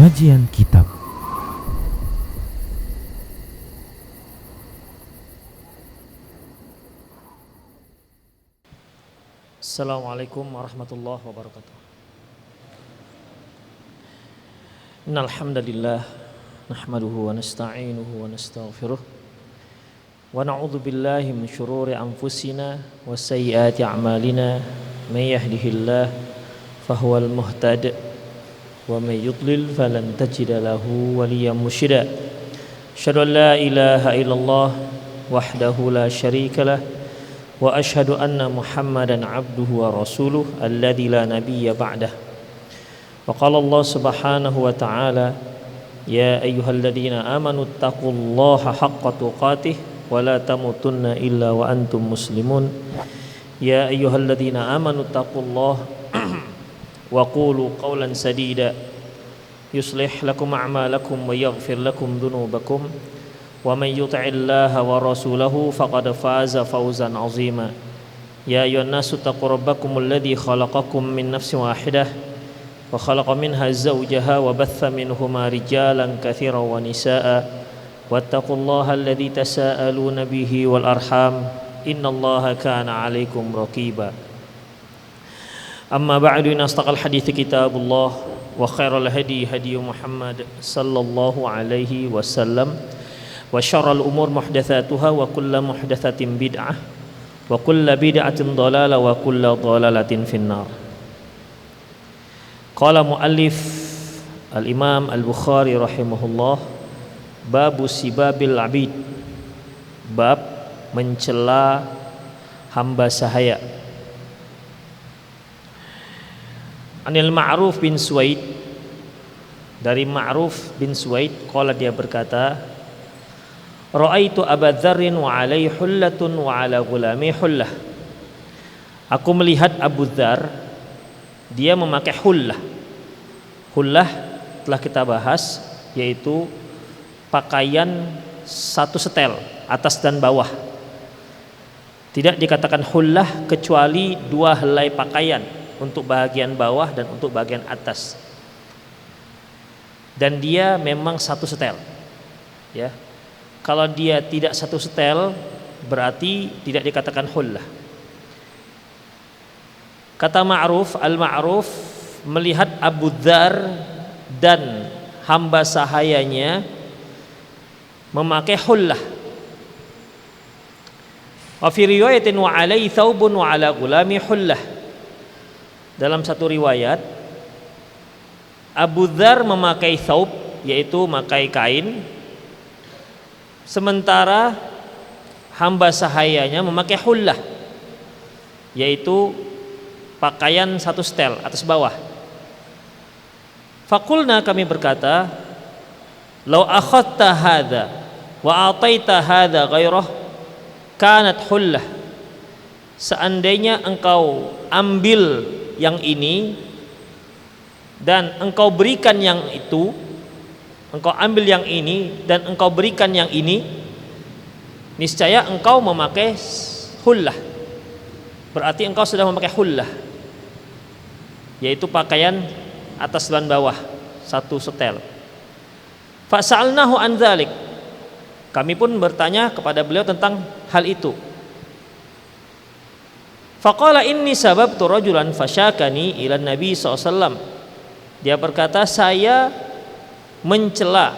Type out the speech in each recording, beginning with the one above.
Kajian Kitab. Assalamualaikum warahmatullahi wabarakatuh. Innal hamdalillah nahmaduhu wa nasta'inuhu wa nastaghfiruh wa na'udzu billahi min shururi anfusina wa sayyiati a'malina may yahdihillahu fahuwal muhtadi wa may yudlil falan tajida lahu waliyyan mursyida. Asyhadu an la ilaha illallah wahdahu la syarika lah wa asyhadu anna Muhammadan abduhu wa rasuluh alladzi la nabiyya ba'dah. Wa qala Allah subhanahu wa ta'ala ya ayyuhalladzina amanu taqullaha haqqa tuqatih wa la tamutunna illa wa antum muslimun. Ya ayyuhalladzina amanu taqullaha wa qulu qawlan sadida yuslih lakum a'malakum wa yaghfir lakum dhunubakum wa man yuti'illaha wa rasulahu faqad faza fawzan 'azima. Ya ayyuhan nasu taqu rabbakumul ladzi khalaqakum min nafsin wahidah wa khalaqa minha zawjaha wa batha minhuma rijalan katsiran wa nisaa'a wattaqullaha alladzi tasaaluna bihi wal arham innallaha kana 'alaikum raqiba. Amma ba'du, inna astaqal hadithi kitabullah wa khairal hadi hadi Muhammad sallallahu alaihi wasallam wa syarrul umur muhdatsatuha wa kullu muhdatsatin bid'ah wa kullu bid'atin dhalalah wa kullu dhalalatin finnar. Qala muallif al-Imam al-Bukhari rahimahullah, babu sibabil abid, bab mencela hamba sahaya. Anil Ma'ruf bin Suwaid, dari Ma'ruf bin Suwaid, qala, dia berkata, ra'aitu Aba Dzarrin wa alaihi hullatun wa ala ghulami hullah. Aku melihat Abu Dzar, dia memakai hullah. Hullah telah kita bahas, yaitu pakaian satu setel, atas dan bawah. Tidak dikatakan hullah kecuali dua helai pakaian, untuk bagian bawah dan untuk bagian atas. Dan dia memang satu setel. Ya. Kalau dia tidak satu setel, berarti tidak dikatakan hullah. Kata Ma'ruf, Al-Ma'ruf melihat Abu Dzar dan hamba sahayanya memakai hullah. Wa fi riwayatin wa alaihi thawbun wa ala ghulami hullah. Dalam satu riwayat, Abu Dzar memakai thawb, yaitu memakai kain, sementara hamba sahayanya memakai hullah, yaitu pakaian satu setel, atas bawah. Faqulna, kami berkata, law akhadta hadha wa ataita hadha ghairah kanat hullah. Seandainya engkau ambil yang ini dan engkau berikan yang itu, engkau ambil yang ini dan engkau berikan yang ini, niscaya engkau memakai hullah. Berarti engkau sudah memakai hullah, yaitu pakaian atas dan bawah satu setel. Fasa'alnahu an dzalik. Kami pun bertanya kepada beliau tentang hal itu. Faqala inni sababtu rajulan fasyakani ila Nabi SAW. Dia berkata, saya mencela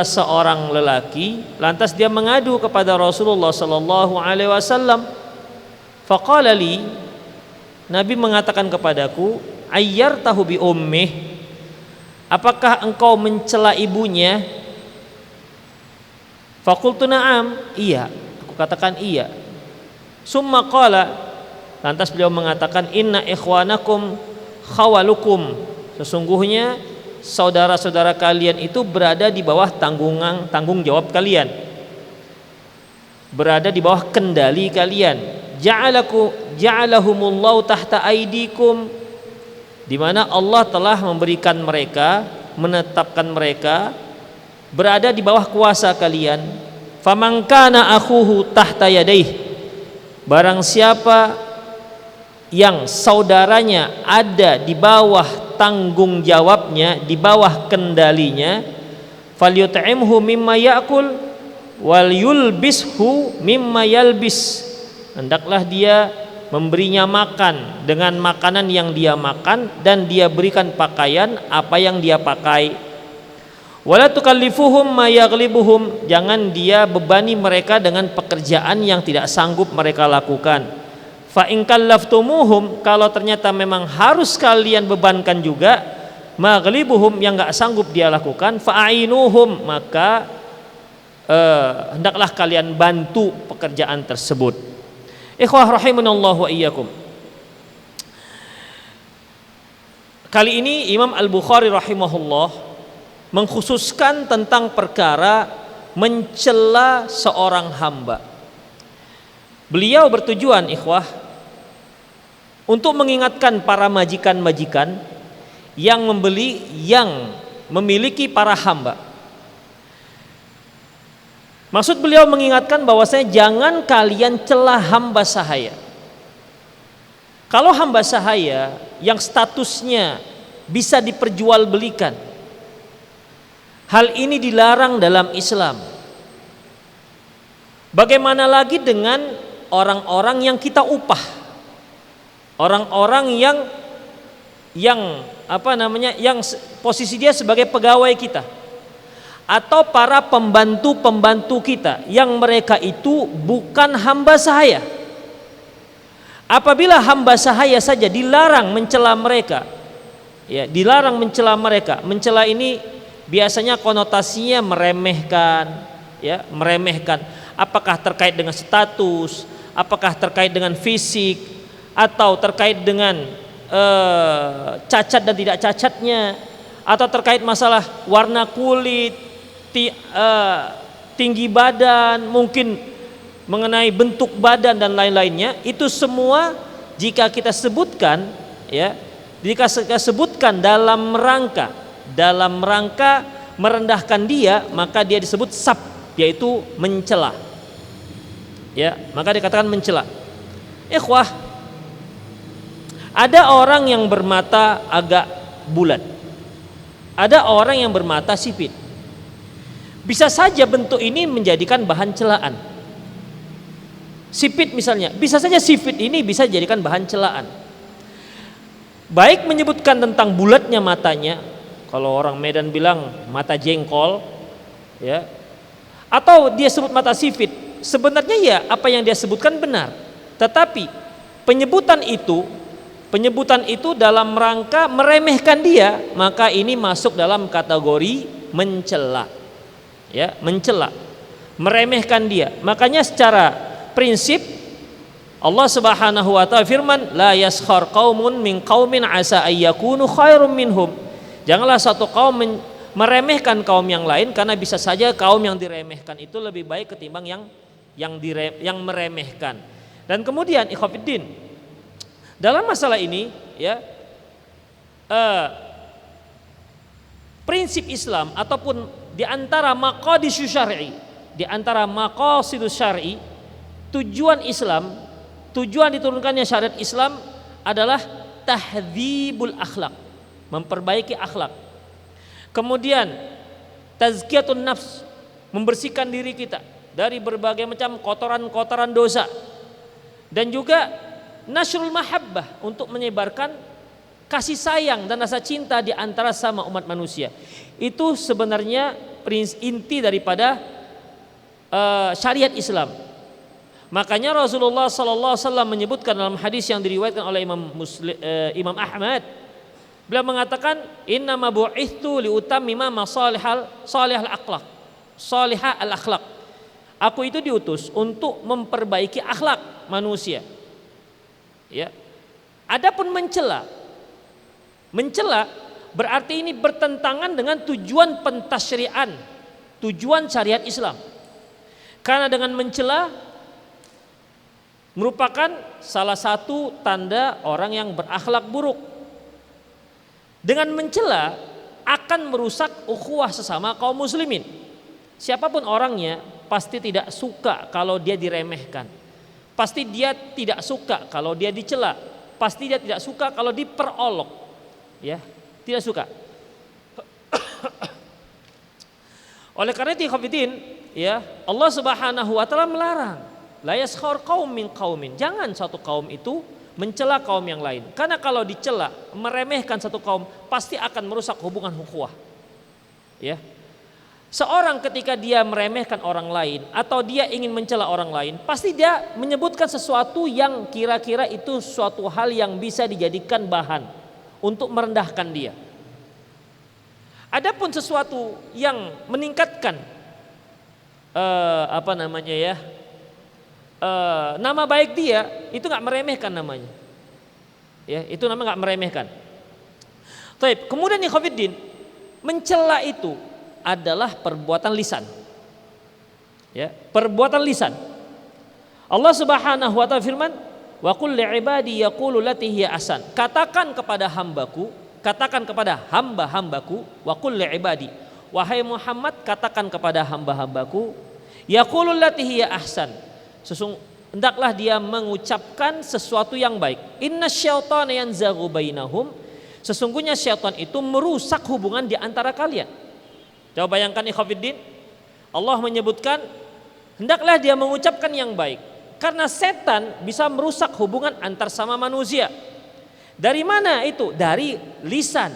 seorang lelaki, lantas dia mengadu kepada Rasulullah sallallahu alaihi wasallam. Faqala li, Nabi mengatakan kepadaku, ayyartahu bi ummih, apakah engkau mencela ibunya? Faqultu na'am, iya, aku katakan iya. Summa qala, lantas beliau mengatakan, inna ikhwanakum khawalukum, sesungguhnya saudara-saudara kalian itu berada di bawah tanggung jawab kalian, berada di bawah kendali kalian. Ja'alahumullahu tahta aidikum, di mana Allah telah memberikan mereka, menetapkan mereka berada di bawah kuasa kalian. Faman kana akhuhu tahta yadaih, barang siapa yang saudaranya ada di bawah tanggung jawabnya, di bawah kendalinya, falyut'imhu mimma ya'kul wal yulbishu mimma yalbis, hendaklah dia memberinya makan dengan makanan yang dia makan, dan dia berikan pakaian apa yang dia pakai. Wala tukallifuhum ma yaghlibuhum, jangan dia bebani mereka dengan pekerjaan yang tidak sanggup mereka lakukan. Fa in kallaftumuhum, kalau ternyata memang harus kalian bebankan juga, maghlibuhum, yang enggak sanggup dia lakukan, fa'ainuhum, maka hendaklah kalian bantu pekerjaan tersebut. Ikhwah rahimanallahu wa iyyakum. Kali ini Imam Al-Bukhari rahimahullah mengkhususkan tentang perkara mencela seorang hamba. Beliau bertujuan, ikhwah, untuk mengingatkan para majikan-majikan yang memiliki para hamba. Maksud beliau mengingatkan bahwasanya jangan kalian cela hamba sahaya. Kalau hamba sahaya yang statusnya bisa diperjualbelikan, hal ini dilarang dalam Islam. Bagaimana lagi dengan orang-orang yang kita upah, orang-orang yang posisi dia sebagai pegawai kita, atau para pembantu-pembantu kita yang mereka itu bukan hamba sahaya. Apabila hamba sahaya saja dilarang mencela mereka, ya, dilarang mencela mereka. Mencela ini biasanya konotasinya meremehkan, ya, meremehkan. Apakah terkait dengan status, apakah terkait dengan fisik, atau terkait dengan cacat dan tidak cacatnya, atau terkait masalah warna kulit, tinggi badan, mungkin mengenai bentuk badan dan lain-lainnya. Itu semua jika kita sebutkan, ya, jika kita sebutkan dalam rangka merendahkan dia, maka dia disebut sab, yaitu mencela. Ya, maka dikatakan mencela. Ikhwah, ada orang yang bermata agak bulat, ada orang yang bermata sipit. Bisa saja bentuk ini menjadikan bahan celaan. Sipit misalnya, bisa saja sipit ini bisa dijadikan bahan celaan. Baik menyebutkan tentang bulatnya matanya, kalau orang Medan bilang mata jengkol, ya, atau dia sebut mata sipit, sebenarnya ya apa yang dia sebutkan benar. Tetapi penyebutan itu dalam rangka meremehkan dia, maka ini masuk dalam kategori mencela. Ya, mencela, meremehkan dia. Makanya secara prinsip Allah Subhanahu wa taala firman, la yaskhar qaumun min qaumin asa ayyakunu khairum minhum. Janganlah satu kaum meremehkan kaum yang lain, karena bisa saja kaum yang diremehkan itu lebih baik ketimbang yang meremehkan. Dan kemudian ikhwatiddin, dalam masalah ini, ya, prinsip Islam ataupun di antara maqasidus syar'i, di antara maqasidus syar'i, tujuan Islam, tujuan diturunkannya syariat Islam adalah tahdzibul akhlak, memperbaiki akhlak. Kemudian tazkiyatun nafs, membersihkan diri kita dari berbagai macam kotoran-kotoran dosa. Dan juga nasrul mahabbah, untuk menyebarkan kasih sayang dan rasa cinta di antara sama umat manusia. Itu sebenarnya inti daripada syariat Islam. Makanya Rasulullah sallallahu alaihi wasallam menyebutkan dalam hadis yang diriwayatkan oleh Imam Ahmad, beliau mengatakan, innama bu'ithtu liutammima masalihal akhlaq, salihah al akhlaq. Aku itu diutus untuk memperbaiki akhlak manusia. Ya. Adapun mencela berarti ini bertentangan dengan tujuan pentasyri'an, tujuan syariat Islam. Karena dengan mencela merupakan salah satu tanda orang yang berakhlak buruk. Dengan mencela akan merusak ukhuwah sesama kaum muslimin. Siapapun orangnya pasti tidak suka kalau dia diremehkan. Pasti dia tidak suka kalau dia dicela. Pasti dia tidak suka kalau diperolok. Ya. Tidak suka. Oleh karena itu ikhwatiddin, ya, Allah Subhanahu wa taala melarang, la yaskhar qaum min qaumin. Jangan satu kaum itu mencela kaum yang lain. Karena kalau dicela, meremehkan satu kaum, pasti akan merusak hubungan ukhuwah. Ya. Seorang ketika dia meremehkan orang lain atau dia ingin mencela orang lain, pasti dia menyebutkan sesuatu yang kira-kira itu suatu hal yang bisa dijadikan bahan untuk merendahkan dia. Adapun sesuatu yang meningkatkan nama baik dia, itu nggak meremehkan namanya. Ya, itu namanya nggak meremehkan. Baik, kemudian ikhwatiddin, mencela itu adalah perbuatan lisan. Ya, perbuatan lisan. Allah Subhanahu wa taala firman, "Wa qul li'ibadi yaqulu lati hiya ahsan." Katakan kepada hamba-hambaku, wa qul li'ibadi. Wahai Muhammad, katakan kepada hamba-hambaku, yaqulu lati hiya ahsan. Hendaklah dia mengucapkan sesuatu yang baik. Innasyaitana yanzaghu bainahum. Sesungguhnya syaitan itu merusak hubungan di antara kalian. Coba bayangkan ikhwatiddin, Allah menyebutkan hendaklah dia mengucapkan yang baik, karena setan bisa merusak hubungan antar sama manusia. Dari mana itu? Dari lisan,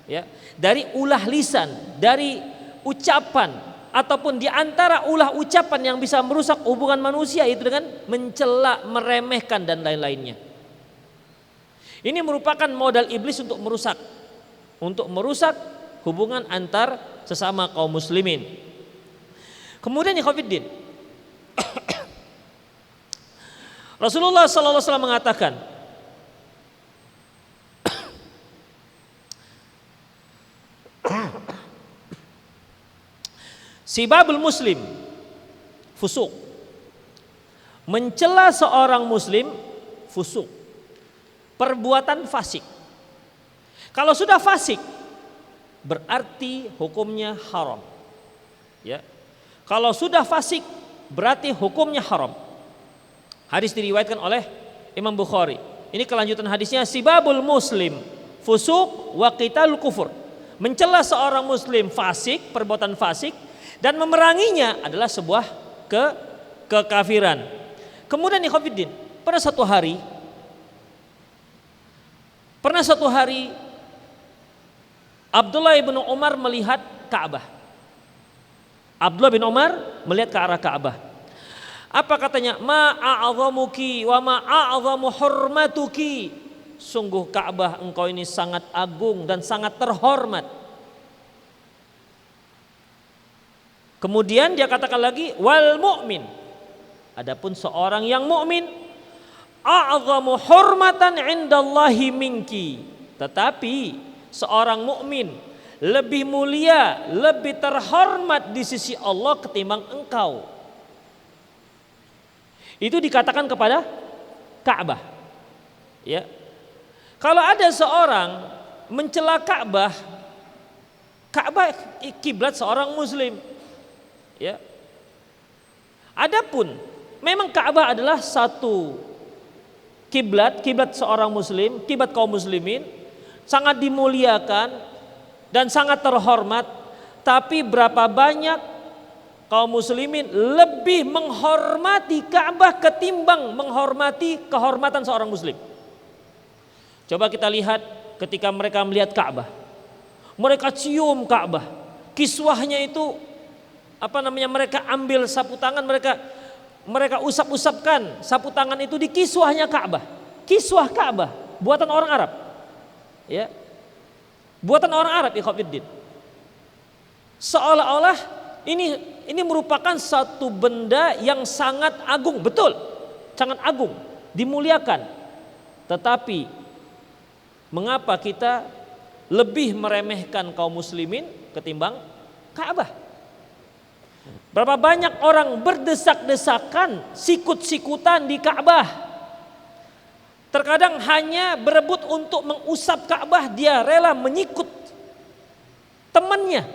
ya, dari ulah lisan, dari ucapan, ataupun di antara ulah ucapan yang bisa merusak hubungan manusia itu dengan mencela, meremehkan dan lain-lainnya. Ini merupakan modal iblis untuk merusak hubungan antar sesama kaum muslimin. Kemudian ikhwatiddin, Rasulullah sallallahu alaihi wasallam mengatakan, sibabul muslim fusuk. Mencela seorang muslim fusuk. Perbuatan fasik. Kalau sudah fasik, berarti hukumnya haram. Ya. Kalau sudah fasik, berarti hukumnya haram. Hadis diriwayatkan oleh Imam Bukhari. Ini kelanjutan hadisnya, sibabul muslim fusuk wa qitalul kufur. Mencela seorang muslim fasik, perbuatan fasik, dan memeranginya adalah sebuah kekafiran. Kemudian ikhwatiddin, pernah satu hari Abdullah bin Umar melihat Ka'bah. Abdullah bin Umar melihat ke arah Ka'bah. Apa katanya? Ma'a'adhamuki wa ma'a'adhamu hurmatuki. Sungguh Ka'bah engkau ini sangat agung dan sangat terhormat. Kemudian dia katakan lagi, wal mu'min. Adapun seorang yang mukmin, a'adhamu hurmatan indallahi minki. Tetapi seorang mukmin lebih mulia, lebih terhormat di sisi Allah ketimbang engkau. Itu dikatakan kepada Ka'bah. Ya. Kalau ada seorang mencela Ka'bah, Ka'bah kiblat seorang muslim. Ya. Adapun memang Ka'bah adalah satu kiblat seorang muslim, kiblat kaum muslimin, sangat dimuliakan dan sangat terhormat. Tapi berapa banyak kaum muslimin lebih menghormati Ka'bah ketimbang menghormati kehormatan seorang muslim. Coba kita lihat ketika mereka melihat Ka'bah, mereka cium Ka'bah, kiswahnya itu mereka ambil sapu tangan, mereka usap-usapkan sapu tangan itu di kiswahnya Ka'bah. Kiswah Ka'bah buatan orang Arab. Ya. Buatan orang Arab, ikhwatiddin. Seolah-olah ini merupakan satu benda yang sangat agung, betul. Sangat agung, dimuliakan. Tetapi mengapa kita lebih meremehkan kaum muslimin ketimbang Ka'bah? Berapa banyak orang berdesak-desakan, sikut-sikutan di Ka'bah. Terkadang hanya berebut untuk mengusap Ka'bah, dia rela menyikut temannya.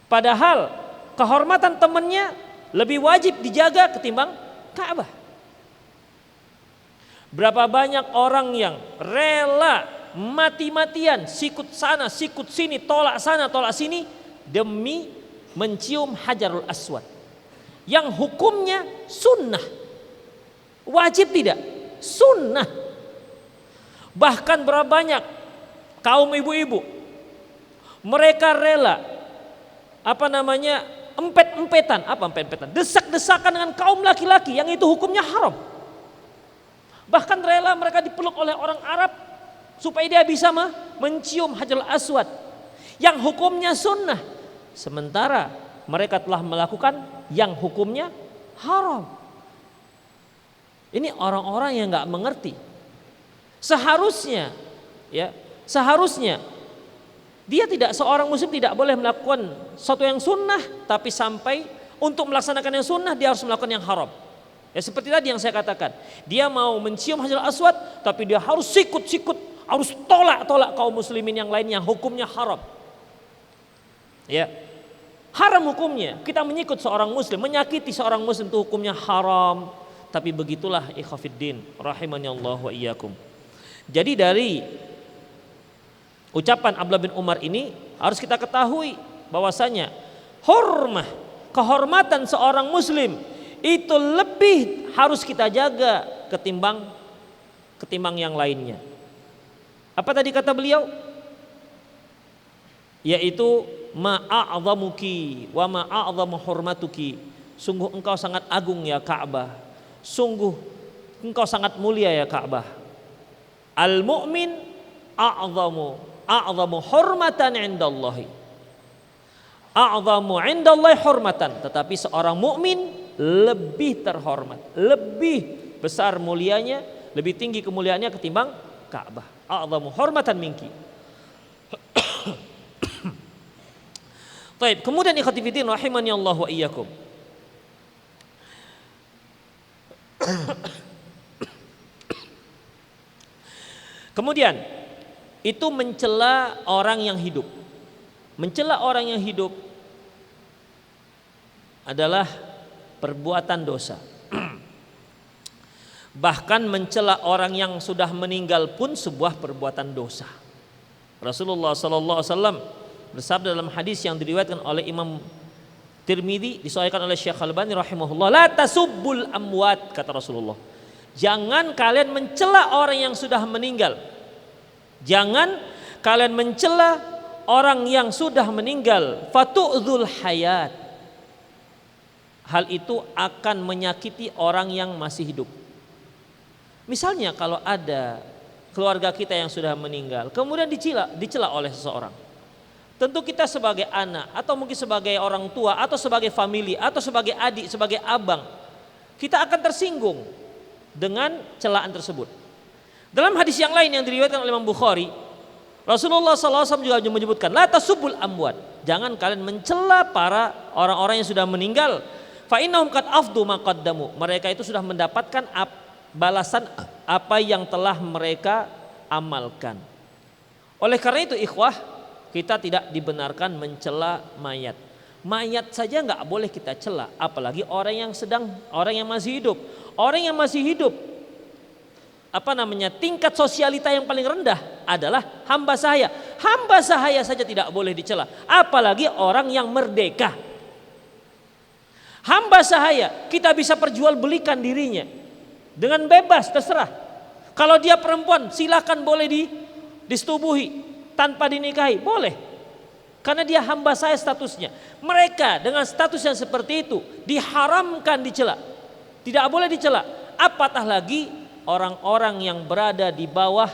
Padahal kehormatan temannya lebih wajib dijaga ketimbang Ka'bah. Berapa banyak orang yang rela mati-matian, sikut sana, sikut sini, tolak sana, tolak sini demi mencium Hajarul Aswad yang hukumnya sunnah. Wajib tidak? Sunnah. Bahkan berapa banyak kaum ibu-ibu mereka rela empet-empetan, desak-desakan dengan kaum laki-laki yang itu hukumnya haram. Bahkan rela mereka dipeluk oleh orang Arab supaya dia bisa mencium Hajarul Aswad yang hukumnya sunnah, sementara mereka telah melakukan yang hukumnya haram. Ini orang-orang yang nggak mengerti. Seharusnya seorang muslim tidak boleh melakukan sesuatu yang sunnah, tapi sampai untuk melaksanakan yang sunnah dia harus melakukan yang haram. Ya seperti tadi yang saya katakan, dia mau mencium Hajarul Aswad, tapi dia harus sikut-sikut, harus tolak-tolak kaum muslimin yang lain yang hukumnya haram. Ya, haram hukumnya. Kita menyikut seorang muslim, menyakiti seorang muslim itu hukumnya haram. Tapi begitulah ikhwafiddin, rahimani Allah wa iyyakum. Jadi dari ucapan Abdullah bin Umar ini harus kita ketahui bahwasanya kehormatan seorang muslim itu lebih harus kita jaga ketimbang yang lainnya. Apa tadi kata beliau? Yaitu ma'a'zamuki wa ma'a'zamu hurmatuki. Sungguh engkau sangat agung ya Ka'bah. Sungguh engkau sangat mulia ya Ka'bah. Al-mu'min a'zamu hurmatan indallahi. A'zamu indallahi hurmatan. Tetapi seorang mukmin lebih terhormat, lebih besar mulianya, lebih tinggi kemuliaannya ketimbang Ka'bah. A'zamu hurmatan minki. Baik, kemudian ikhwati fillah rahimani Allah wa iyyakum. Kemudian itu mencela orang yang hidup. Mencela orang yang hidup adalah perbuatan dosa. Bahkan mencela orang yang sudah meninggal pun sebuah perbuatan dosa. Rasulullah sallallahu alaihi wasallam bersabda dalam hadis yang diriwayatkan oleh Imam Tirmidzi, disahihkan oleh Syekh Al-Albani rahimahullah, la tasubbul amwat, kata Rasulullah. Jangan kalian mencela orang yang sudah meninggal. Jangan kalian mencela orang yang sudah meninggal. Fatu'dzul hayat. Hal itu akan menyakiti orang yang masih hidup. Misalnya kalau ada keluarga kita yang sudah meninggal, kemudian dicela oleh seseorang. Tentu kita sebagai anak atau mungkin sebagai orang tua atau sebagai famili atau sebagai adik, sebagai abang, kita akan tersinggung dengan celaan tersebut. Dalam hadis yang lain yang diriwayatkan oleh Imam Bukhari, Rasulullah SAW juga menyebutkan, la tasubbul amwat. Jangan kalian mencela para orang-orang yang sudah meninggal. Fa innahum qad afdu ma qaddamu. Mereka itu sudah mendapatkan balasan apa yang telah mereka amalkan. Oleh karena itu ikhwah, kita tidak dibenarkan mencela mayat. Mayat saja nggak boleh kita cela, apalagi orang yang masih hidup. Orang yang masih hidup, tingkat sosialita yang paling rendah adalah hamba sahaya. Hamba sahaya saja tidak boleh dicela, apalagi orang yang merdeka. Hamba sahaya kita bisa perjualbelikan dirinya dengan bebas, terserah. Kalau dia perempuan silakan boleh disetubuhi tanpa dinikahi, boleh. Karena dia hamba saya statusnya. Mereka dengan status yang seperti itu diharamkan dicela. Tidak boleh dicela. Apatah lagi orang-orang yang berada di bawah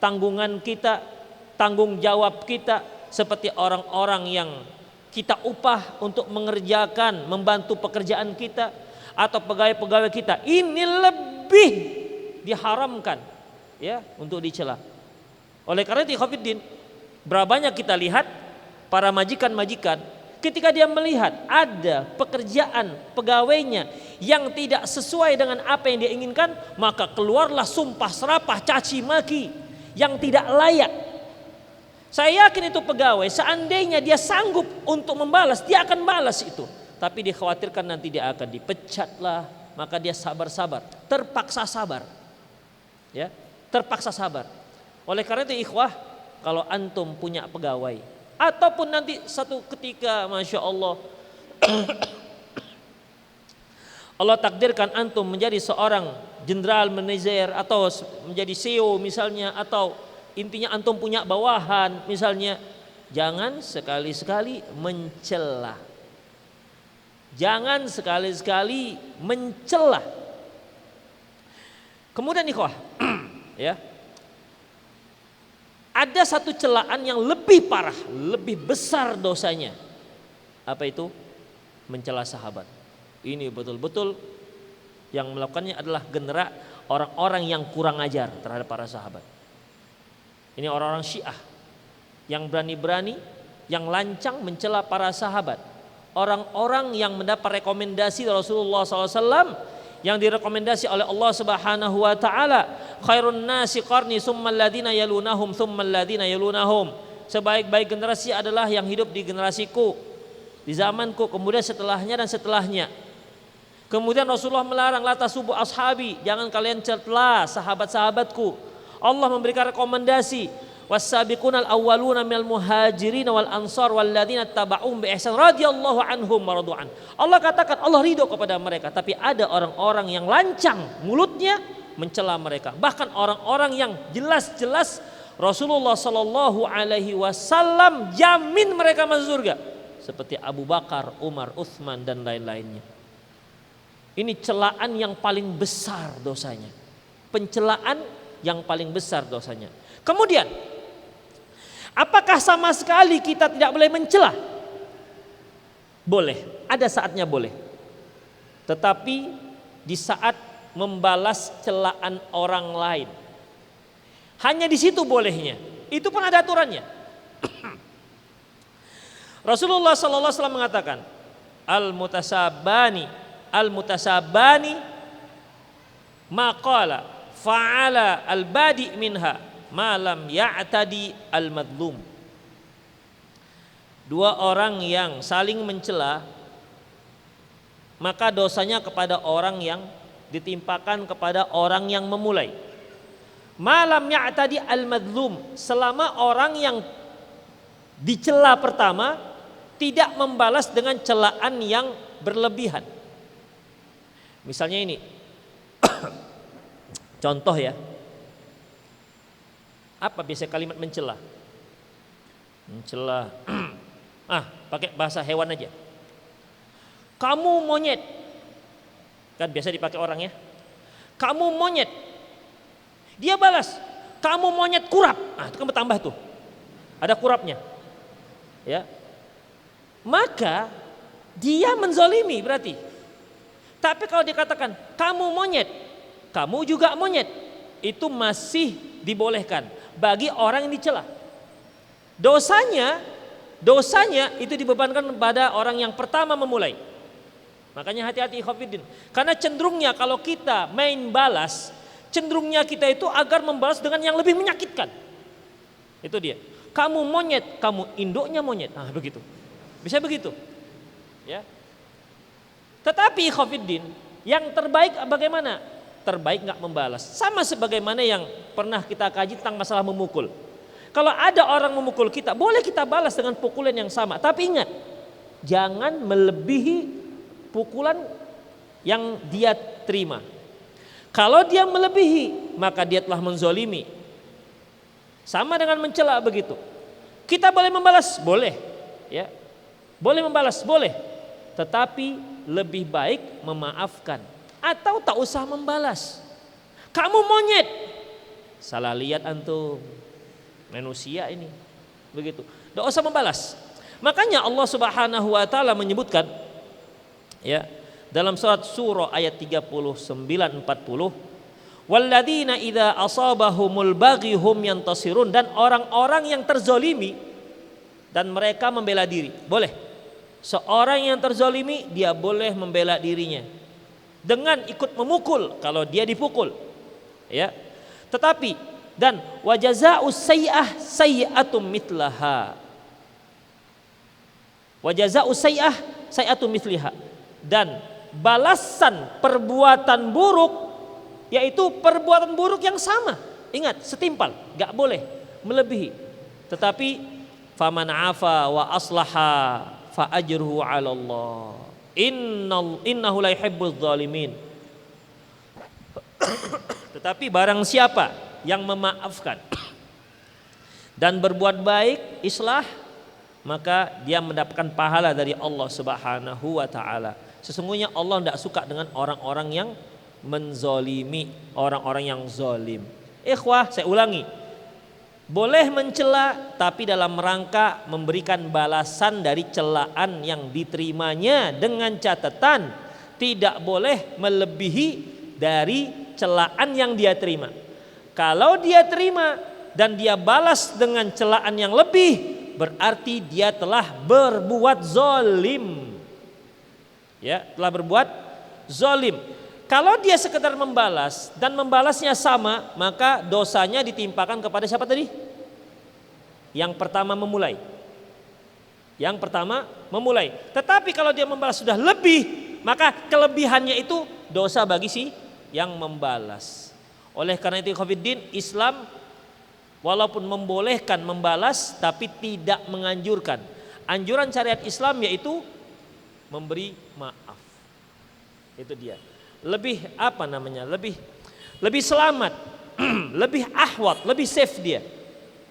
tanggungan kita, tanggung jawab kita, seperti orang-orang yang kita upah untuk mengerjakan, membantu pekerjaan kita, atau pegawai-pegawai kita. Ini lebih diharamkan ya untuk dicela. Oleh karena itu ikhwatiddin, berapa banyak kita lihat para majikan-majikan ketika dia melihat ada pekerjaan pegawainya yang tidak sesuai dengan apa yang dia inginkan, maka keluarlah sumpah serapah, caci maki yang tidak layak. Saya yakin itu pegawai, seandainya dia sanggup untuk membalas, dia akan balas itu. Tapi dikhawatirkan nanti dia akan dipecat lah, maka dia sabar-sabar, terpaksa sabar. Ya, terpaksa sabar. Oleh karena itu ikhwah, kalau antum punya pegawai ataupun nanti satu ketika Masya Allah Allah takdirkan antum menjadi seorang general manager atau menjadi CEO misalnya, atau intinya antum punya bawahan misalnya, jangan sekali-sekali mencela. Jangan sekali-sekali mencela. Kemudian ikhwah, ya. Ada satu celaan yang lebih parah, lebih besar dosanya. Apa itu? Mencela sahabat. Ini betul-betul yang melakukannya adalah orang-orang yang kurang ajar terhadap para sahabat. Ini orang-orang Syiah yang berani-berani, yang lancang mencela para sahabat. Orang-orang yang mendapat rekomendasi Rasulullah SAW, yang direkomendasi oleh Allah Subhanahu wa taala, khairun nasi qarni tsummal ladzina yalunahum tsummal ladzina yalunahum. Sebaik-baik generasi adalah yang hidup di generasiku, di zamanku, kemudian setelahnya dan setelahnya. Kemudian Rasulullah melarang la tasubu ashabi, jangan kalian cela sahabat-sahabatku. Allah memberikan rekomendasi was-sabiqunal awwaluna minal muhajirin wal ansar walladzina tabauhum bi ihsan radhiyallahu anhum wa radu'an. Allah katakan Allah ridho kepada mereka, tapi ada orang-orang yang lancang mulutnya mencela mereka. Bahkan orang-orang yang jelas-jelas Rasulullah sallallahu alaihi wasallam jamin mereka masuk surga, seperti Abu Bakar, Umar, Utsman dan lain-lainnya. Ini celaan yang paling besar dosanya. Pencelaan yang paling besar dosanya. Kemudian, apakah sama sekali kita tidak boleh mencela? Boleh, ada saatnya boleh. Tetapi di saat membalas celaan orang lain, hanya di situ bolehnya. Itu pun ada aturannya. Rasulullah SAW mengatakan, al-mutasabani maqala fa'ala al-badi minha malam ya'tadi al-madlum. Dua orang yang saling mencela, maka dosanya kepada orang yang ditimpakan kepada orang yang memulai. Malam ya'tadi al-madlum, selama orang yang dicela pertama tidak membalas dengan celaan yang berlebihan. Misalnya ini contoh ya, apa biasa kalimat mencela? Mencela, pakai bahasa hewan aja. Kamu monyet, kan biasa dipakai orang ya. Kamu monyet, dia balas, kamu monyet kurap. Itu kan bertambah tuh, ada kurapnya, ya. Maka dia menzolimi berarti. Tapi kalau dikatakan kamu monyet, kamu juga monyet, itu masih dibolehkan bagi orang yang dicela. Dosanya itu dibebankan pada orang yang pertama memulai. Makanya hati-hati ikhwatiddin. Karena cenderungnya kalau kita main balas, cenderungnya kita itu agar membalas dengan yang lebih menyakitkan. Itu dia. Kamu monyet, kamu induknya monyet. Begitu. Bisa begitu. Ya. Tetapi ikhwatiddin, yang terbaik bagaimana? Terbaik nggak membalas. Sama sebagaimana yang pernah kita kaji tentang masalah memukul. Kalau ada orang memukul kita, boleh kita balas dengan pukulan yang sama. Tapi ingat, jangan melebihi pukulan yang dia terima. Kalau dia melebihi, maka dia telah menzolimi. Sama dengan mencela begitu. Kita boleh membalas, boleh, ya, boleh membalas, boleh. Tetapi lebih baik memaafkan atau tak usah membalas. Kamu monyet, salah lihat antum, manusia ini, begitu. Tak usah membalas. Makanya Allah Subhanahu wa taala menyebutkan, ya, dalam surat Surah ayat 39-40, walladzina idza asabahumul baghi hum yantasirun, dan orang-orang yang terzolimi dan mereka membela diri. Boleh. Seorang yang terzolimi dia boleh membela dirinya dengan ikut memukul kalau dia dipukul, ya. Tetapi dan wajazaa'us sayyi'ah sayyi'atum mitlaha. Wajazaa'us sayyi'ah sayyi'atum mitliha. Dan balasan perbuatan buruk yaitu perbuatan buruk yang sama. Ingat, setimpal, nggak boleh melebihi. Tetapi faman afa wa aslaha fa ajruhu 'ala Allah. Innahu la yuhibbuz zalimin. Tetapi barang siapa yang memaafkan dan berbuat baik, islah, maka dia mendapatkan pahala dari Allah Subhanahu wa taala. Sesungguhnya Allah tidak suka dengan orang-orang yang menzolimi, orang-orang yang zolim. Ikhwah, saya ulangi, boleh mencela tapi dalam rangka memberikan balasan dari celaan yang diterimanya, dengan catatan tidak boleh melebihi dari celaan yang dia terima. Kalau dia terima dan dia balas dengan celaan yang lebih, berarti dia telah berbuat zolim. Ya, telah berbuat zolim. Kalau dia sekedar membalas dan membalasnya sama, maka dosanya ditimpakan kepada siapa tadi? Yang pertama memulai. Yang pertama memulai. Tetapi kalau dia membalas sudah lebih, maka kelebihannya itu dosa bagi si yang membalas. Oleh karena itu Khofiddin, Islam walaupun membolehkan membalas tapi tidak menganjurkan. Anjuran syariat Islam yaitu memberi maaf. Itu dia. Lebih apa namanya? Lebih selamat, lebih ahwat, lebih safe dia.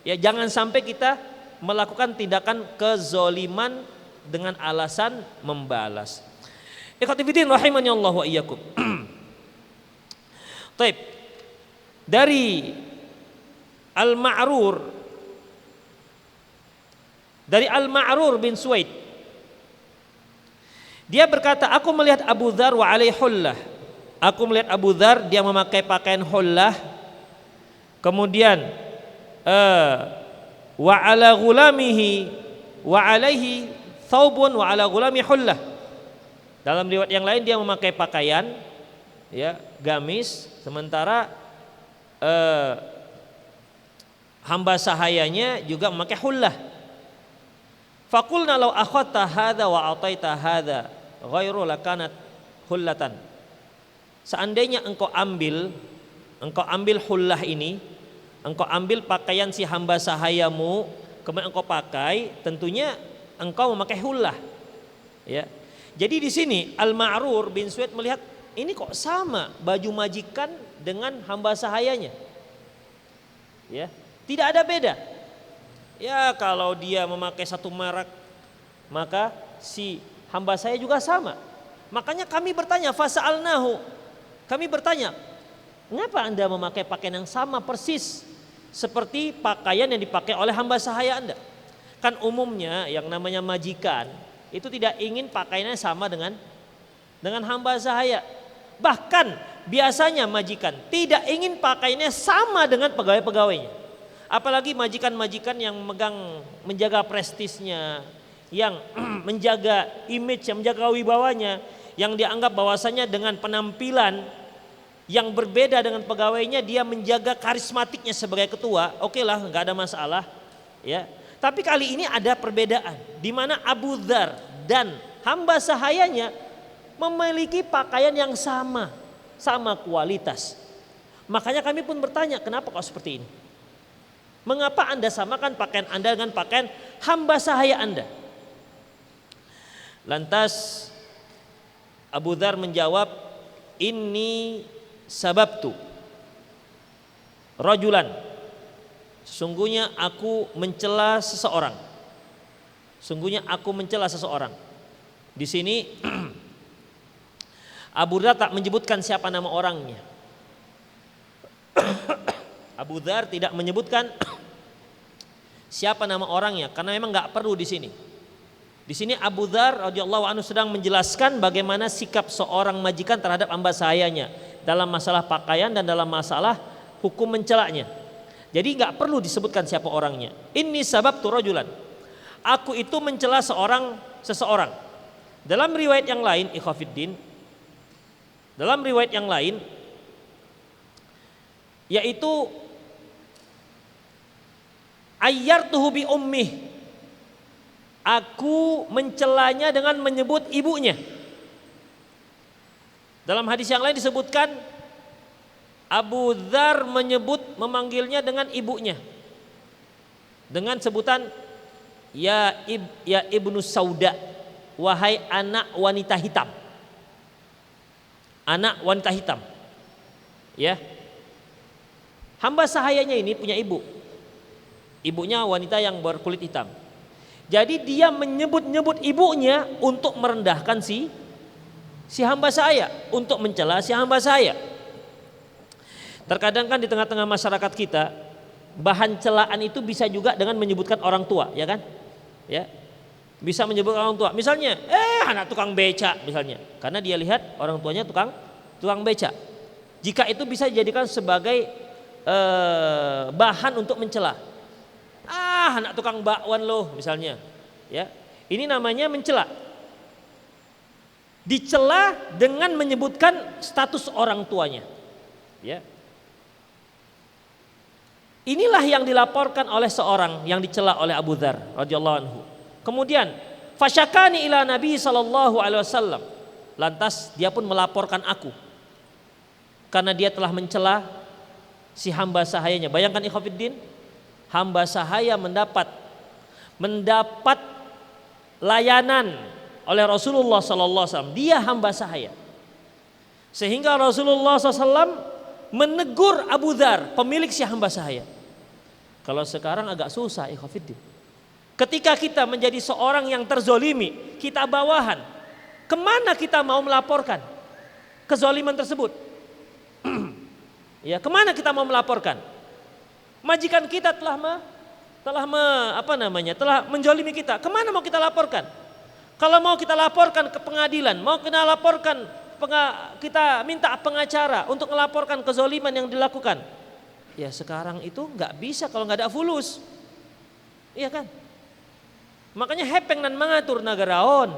Ya, jangan sampai kita melakukan tindakan kezoliman dengan alasan membalas. Ikhwati fillah rahimani Allah wa iyyakum. Taib. Dari Al-Ma'rur bin Suwaid, dia berkata, aku melihat Abu Dzar wa alaihi hullah. Aku melihat Abu Dzar, dia memakai pakaian hullah. Kemudian wa ala ghulamihi wa alaihi thawbun wa ala ghulami hullah. Dalam riwayat yang lain dia memakai pakaian, ya, gamis, sementara hamba sahayanya juga memakai hullah. Faqulna law akhadta hadza wa ataita hadza ghairu lakanat hullatan. Seandainya engkau ambil hullah ini, engkau ambil pakaian si hamba sahayamu, kemudian engkau pakai, tentunya engkau memakai hullah. Ya. Jadi di sini Al-Ma'rur bin Suwaid melihat ini kok sama baju majikan dengan hamba sahayanya. Ya, tidak ada beda. Ya, kalau dia memakai satu merek, maka si hamba saya juga sama. Makanya kami bertanya, fasa'alnahu. Kami bertanya, mengapa Anda memakai pakaian yang sama persis seperti pakaian yang dipakai oleh hamba sahaya Anda? Kan umumnya yang namanya majikan itu tidak ingin pakaiannya sama dengan hamba sahaya. Bahkan biasanya majikan tidak ingin pakaiannya sama dengan pegawai-pegawainya. Apalagi majikan-majikan yang menjaga prestisnya, yang menjaga image, yang menjaga wibawanya, yang dianggap bahwasanya dengan penampilan yang berbeda dengan pegawainya dia menjaga karismatiknya sebagai ketua. Oke lah, nggak ada masalah, ya. Tapi kali ini ada perbedaan, di mana Abu Dzar dan hamba sahayanya memiliki pakaian yang sama kualitas. Makanya kami pun bertanya, kenapa kok seperti ini? Mengapa Anda samakan pakaian Anda dengan pakaian hamba sahaya Anda? Lantas Abu Dzar menjawab, inni sababtu rajulan, sesungguhnya aku mencela seseorang. Sungguhnya aku mencela seseorang. Di sini Abu Dzar tak menyebutkan siapa nama orangnya. Abu Dzar tidak menyebutkan siapa nama orangnya karena memang nggak perlu di sini. Di sini Abu Dzar radhiyallahu anhu sedang menjelaskan bagaimana sikap seorang majikan terhadap hamba sahayanya dalam masalah pakaian dan dalam masalah hukum mencelaknya. Jadi nggak perlu disebutkan siapa orangnya. Inni sababtu rajulan. Aku itu mencela seseorang. Dalam riwayat yang lain, ikhwafiddin, dalam riwayat yang lain yaitu ayyartuhu bi ummih. Aku mencelanya dengan menyebut ibunya. Dalam hadis yang lain disebutkan Abu Dzar memanggilnya dengan ibunya, dengan sebutan ya ibnu Sauda, wahai anak wanita hitam. Anak wanita hitam. Ya. Hamba sahayanya ini punya ibu. Ibunya wanita yang berkulit hitam. Jadi dia menyebut-nyebut ibunya untuk merendahkan si hamba saya, untuk mencela si hamba saya. Terkadang kan di tengah-tengah masyarakat kita, bahan celaan itu bisa juga dengan menyebutkan orang tua, ya kan? Ya. Bisa menyebut orang tua. Misalnya, anak tukang beca misalnya. Karena dia lihat orang tuanya tukang beca. Jika itu bisa dijadikan sebagai bahan untuk mencela. Anak tukang bakwan loh misalnya. Ya. Ini namanya mencela. Dicela dengan menyebutkan status orang tuanya. Ya. Inilah yang dilaporkan oleh seorang yang dicela oleh Abu Dzar radhiyallahu anhu. Kemudian fasyakani ila Nabi sallallahu alaihi wasallam. Lantas dia pun melaporkan aku. Karena dia telah mencela si hamba sahayanya. Bayangkan ikhwatiddin, hamba sahaya mendapat layanan oleh Rasulullah sallallahu alaihi wasallam. Dia hamba sahaya. Sehingga Rasulullah SAW menegur Abu Dzar, pemilik si hamba sahaya. Kalau sekarang agak susah ikhwatiddin. Ketika kita menjadi seorang yang terzolimi, kita bawahan, kemana kita mau melaporkan kezoliman tersebut? Ya, kemana kita mau melaporkan? Majikan kita telah menjolimi kita. Kemana mau kita laporkan? Kalau mau kita laporkan ke pengadilan, mau kita laporkan, kita minta pengacara untuk melaporkan kezoliman yang dilakukan. Ya sekarang itu nggak bisa kalau nggak ada fulus, iya kan? Makanya hepeng dan mengatur nagaraon.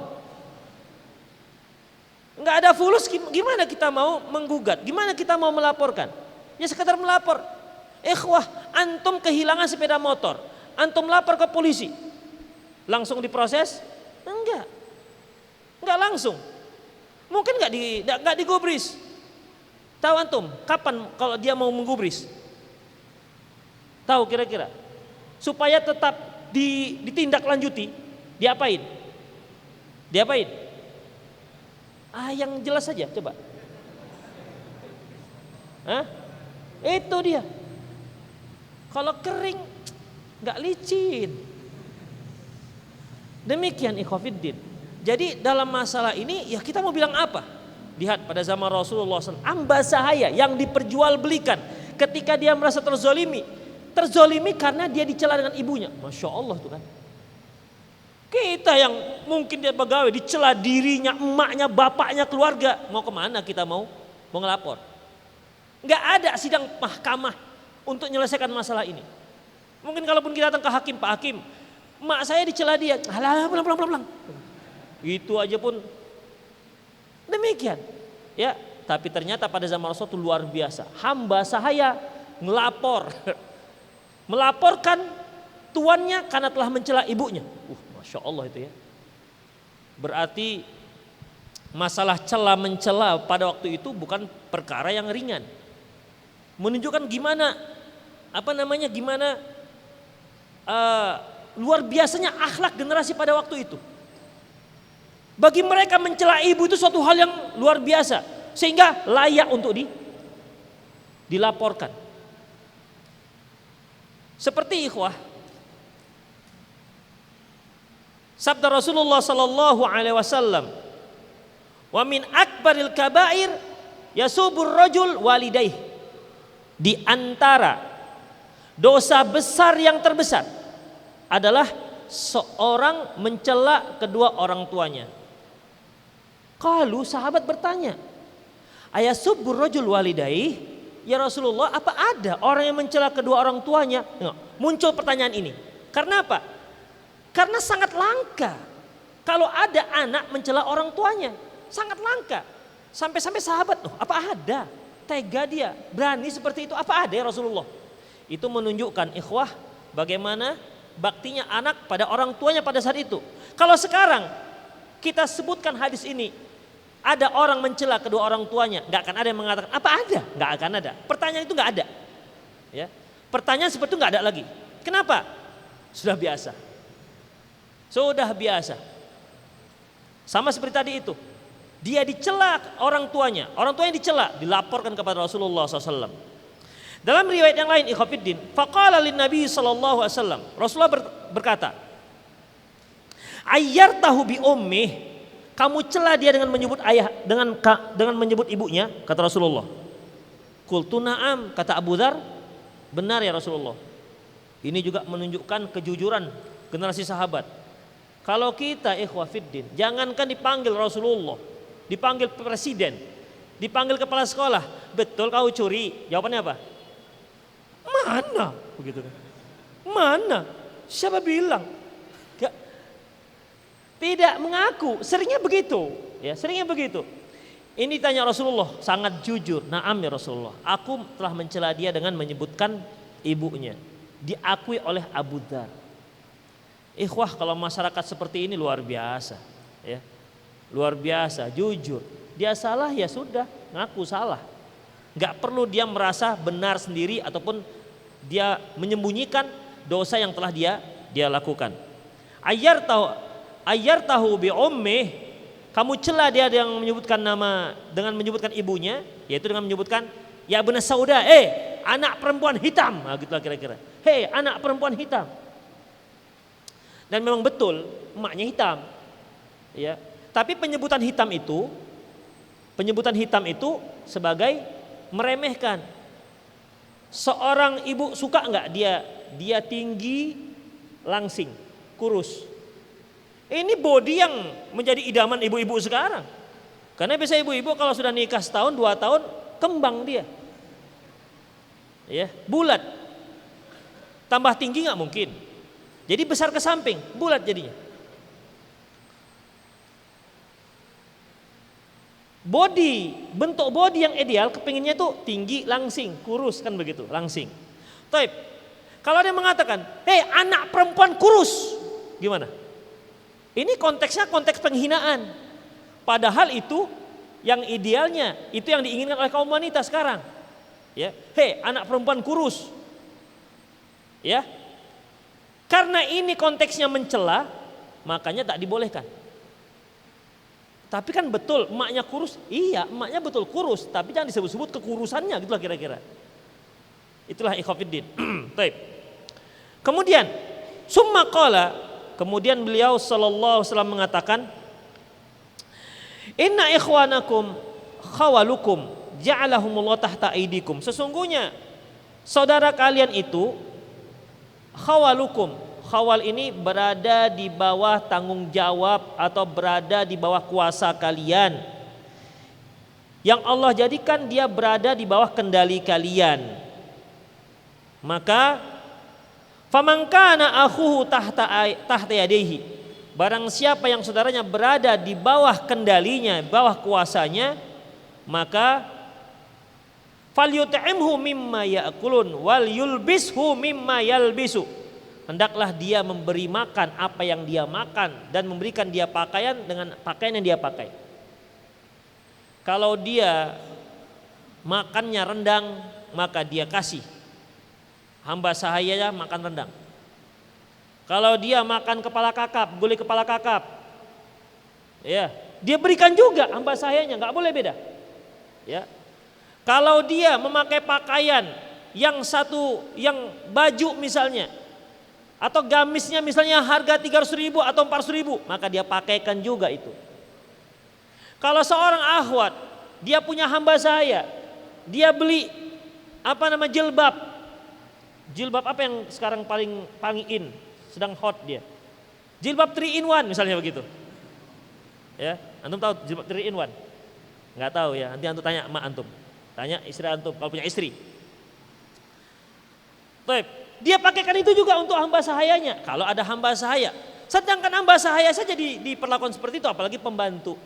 Nggak ada fulus, gimana kita mau menggugat? Gimana kita mau melaporkan? Ya sekedar melapor. Ikhwah, antum kehilangan sepeda motor, antum lapor ke polisi, langsung diproses? Enggak langsung. Mungkin nggak digubris. Tahu antum kapan kalau dia mau menggubris? Tahu kira-kira? Supaya tetap ditindaklanjuti, diapain? Yang jelas saja, coba. Itu dia. Kalau kering, nggak licin. Demikian ikhwatiddin. Jadi dalam masalah ini ya kita mau bilang apa? Lihat pada zaman Rasulullah SAW, hamba sahaya yang diperjualbelikan ketika dia merasa terzolimi karena dia dicela dengan ibunya. Masya Allah tuh kan. Kita yang mungkin dia pegawai dicela dirinya, emaknya, bapaknya, keluarga, mau kemana kita mau ngelapor? Nggak ada sidang mahkamah untuk menyelesaikan masalah ini. Mungkin kalaupun kita datang ke hakim, Pak Hakim, emak saya dicela dia, alah pulang. Itu aja pun demikian. Ya, tapi ternyata pada zaman Rasul itu luar biasa. Hamba sahaya melaporkan tuannya karena telah mencela ibunya. Masya Allah itu ya. Berarti masalah mencela pada waktu itu bukan perkara yang ringan. Menunjukkan gimana luar biasanya akhlak generasi pada waktu itu. Bagi mereka mencela ibu itu suatu hal yang luar biasa, sehingga layak untuk dilaporkan. Seperti ikhwah, sabda Rasulullah sallallahu alaihi wasallam, "Wa min akbaril kabair yasubur rajul walidayh." Di antara dosa besar yang terbesar adalah seorang mencela kedua orang tuanya. Kalau sahabat bertanya, "Ayasubbur rajul walidayh?" Ya Rasulullah, apa ada orang yang mencela kedua orang tuanya? Muncul pertanyaan ini. Karena apa? Karena sangat langka kalau ada anak mencela orang tuanya. Sangat langka. Sampai-sampai sahabat, apa ada? Tega dia, berani seperti itu, apa ada ya Rasulullah? Itu menunjukkan ikhwah bagaimana baktinya anak pada orang tuanya pada saat itu. Kalau sekarang kita sebutkan hadis ini, ada orang mencela kedua orang tuanya, nggak akan ada yang mengatakan apa ada, nggak akan ada. Pertanyaan itu nggak ada. Ya, pertanyaan seperti itu nggak ada lagi. Kenapa? Sudah biasa. Sudah biasa. Sama seperti tadi itu. Dia dicela orang tuanya dicela, dilaporkan kepada Rasulullah SAW. Dalam riwayat yang lain, ikhwafiddin, faqala lin Nabi sallallahu alaihi wasallam, Rasulullah berkata, ayyartahu bi ummih, kamu cela dia dengan menyebut ayah, dengan menyebut ibunya, kata Rasulullah. Qultu na'am, kata Abu Dzar, benar ya Rasulullah. Ini juga menunjukkan kejujuran generasi sahabat. Kalau kita ikhwafiddin, jangankan dipanggil Rasulullah, dipanggil presiden, dipanggil kepala sekolah, betul kau curi? Jawabannya apa? Mana? Begitu kan? Mana? Siapa bilang? Gak, tidak mengaku. Seringnya begitu. Ya, seringnya begitu. Ini tanya Rasulullah, sangat jujur. Naam ya Rasulullah. Aku telah mencela dia dengan menyebutkan ibunya. Diakui oleh Abu Dzar. Ikhwah, kalau masyarakat seperti ini luar biasa. Ya, luar biasa, jujur. Dia salah ya sudah, ngaku salah. Gak perlu dia merasa benar sendiri ataupun dia menyembunyikan dosa yang telah dia lakukan. Ayyartahu bi ummih, kamu cela dia dengan menyebutkan ibunya, yaitu dengan menyebutkan ya benar sauda, anak perempuan hitam, nah, gitulah kira-kira. Hei anak perempuan hitam. Dan memang betul emaknya hitam. Ya. Tapi penyebutan hitam itu sebagai meremehkan. Seorang ibu suka enggak dia tinggi, langsing, kurus. Ini body yang menjadi idaman ibu-ibu sekarang. Karena biasa ibu-ibu kalau sudah nikah setahun, 2 tahun, kembang dia. Ya, bulat. Tambah tinggi enggak mungkin. Jadi besar ke samping, bulat jadinya. Bentuk body yang ideal kepinginnya tuh tinggi, langsing, kurus kan begitu, langsing. Taib. Kalau dia mengatakan, hei anak perempuan kurus, gimana? Ini konteksnya konteks penghinaan. Padahal itu yang idealnya, itu yang diinginkan oleh kaum wanita sekarang. Ya, hei anak perempuan kurus. Ya. Karena ini konteksnya mencela, makanya tak dibolehkan. Tapi kan betul emaknya kurus, iya emaknya betul kurus, tapi jangan disebut-sebut kekurusannya gitulah kira-kira. Itulah ikhwafiddin. Baik. Kemudian summa qala, kemudian beliau sallallahu alaihi wasallam mengatakan, inna ikhwanakum khawalukum ja'alahumullah tahta aidikum. Sesungguhnya saudara kalian itu khawalukum. Khawal ini berada di bawah tanggung jawab atau berada di bawah kuasa kalian. Yang Allah jadikan dia berada di bawah kendali kalian. Maka faman kana akhuhu tahta yadayhi. Barang siapa yang saudaranya berada di bawah kendalinya, bawah kuasanya, maka falyut'imhu mimma ya'kulun wal yulbishu mimma yalbisu. Hendaklah dia memberi makan apa yang dia makan dan memberikan dia pakaian dengan pakaian yang dia pakai. Kalau dia makannya rendang, maka dia kasih hamba sahaya makan rendang. Kalau dia makan kepala kakap, gulai kepala kakap, ya dia berikan juga hamba sahayanya, nggak boleh beda. Ya, kalau dia memakai pakaian yang baju misalnya, atau gamisnya misalnya harga 300.000 atau 400.000, maka dia pakaikan juga itu. Kalau seorang akhwat, dia punya hamba sahaya, dia beli jilbab. Jilbab apa yang sekarang paling in, sedang hot dia. Jilbab 3 in 1 misalnya begitu. Ya, antum tahu jilbab 3 in 1? Enggak tahu ya, nanti antum tanya emak antum. Tanya istri antum kalau punya istri. Baik. Dia pakaikan itu juga untuk hamba sahayanya. Kalau ada hamba sahaya, sedangkan hamba sahaya saja diperlakukan seperti itu, apalagi pembantu.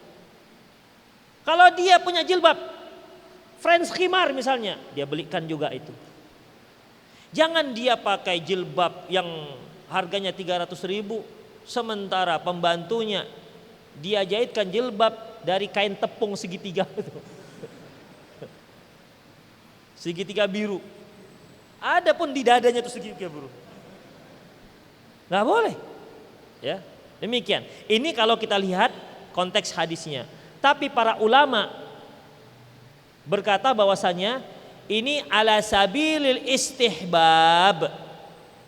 Kalau dia punya jilbab, French khimar misalnya, dia belikan juga itu. Jangan dia pakai jilbab yang harganya 300.000, sementara pembantunya dia jahitkan jilbab dari kain tepung segitiga itu. Segitiga biru. Ada pun di dadanya itu segitiga biru. Nggak boleh. Ya, demikian. Ini kalau kita lihat konteks hadisnya. Tapi para ulama berkata bahwasanya ini ala sabilil istihbab.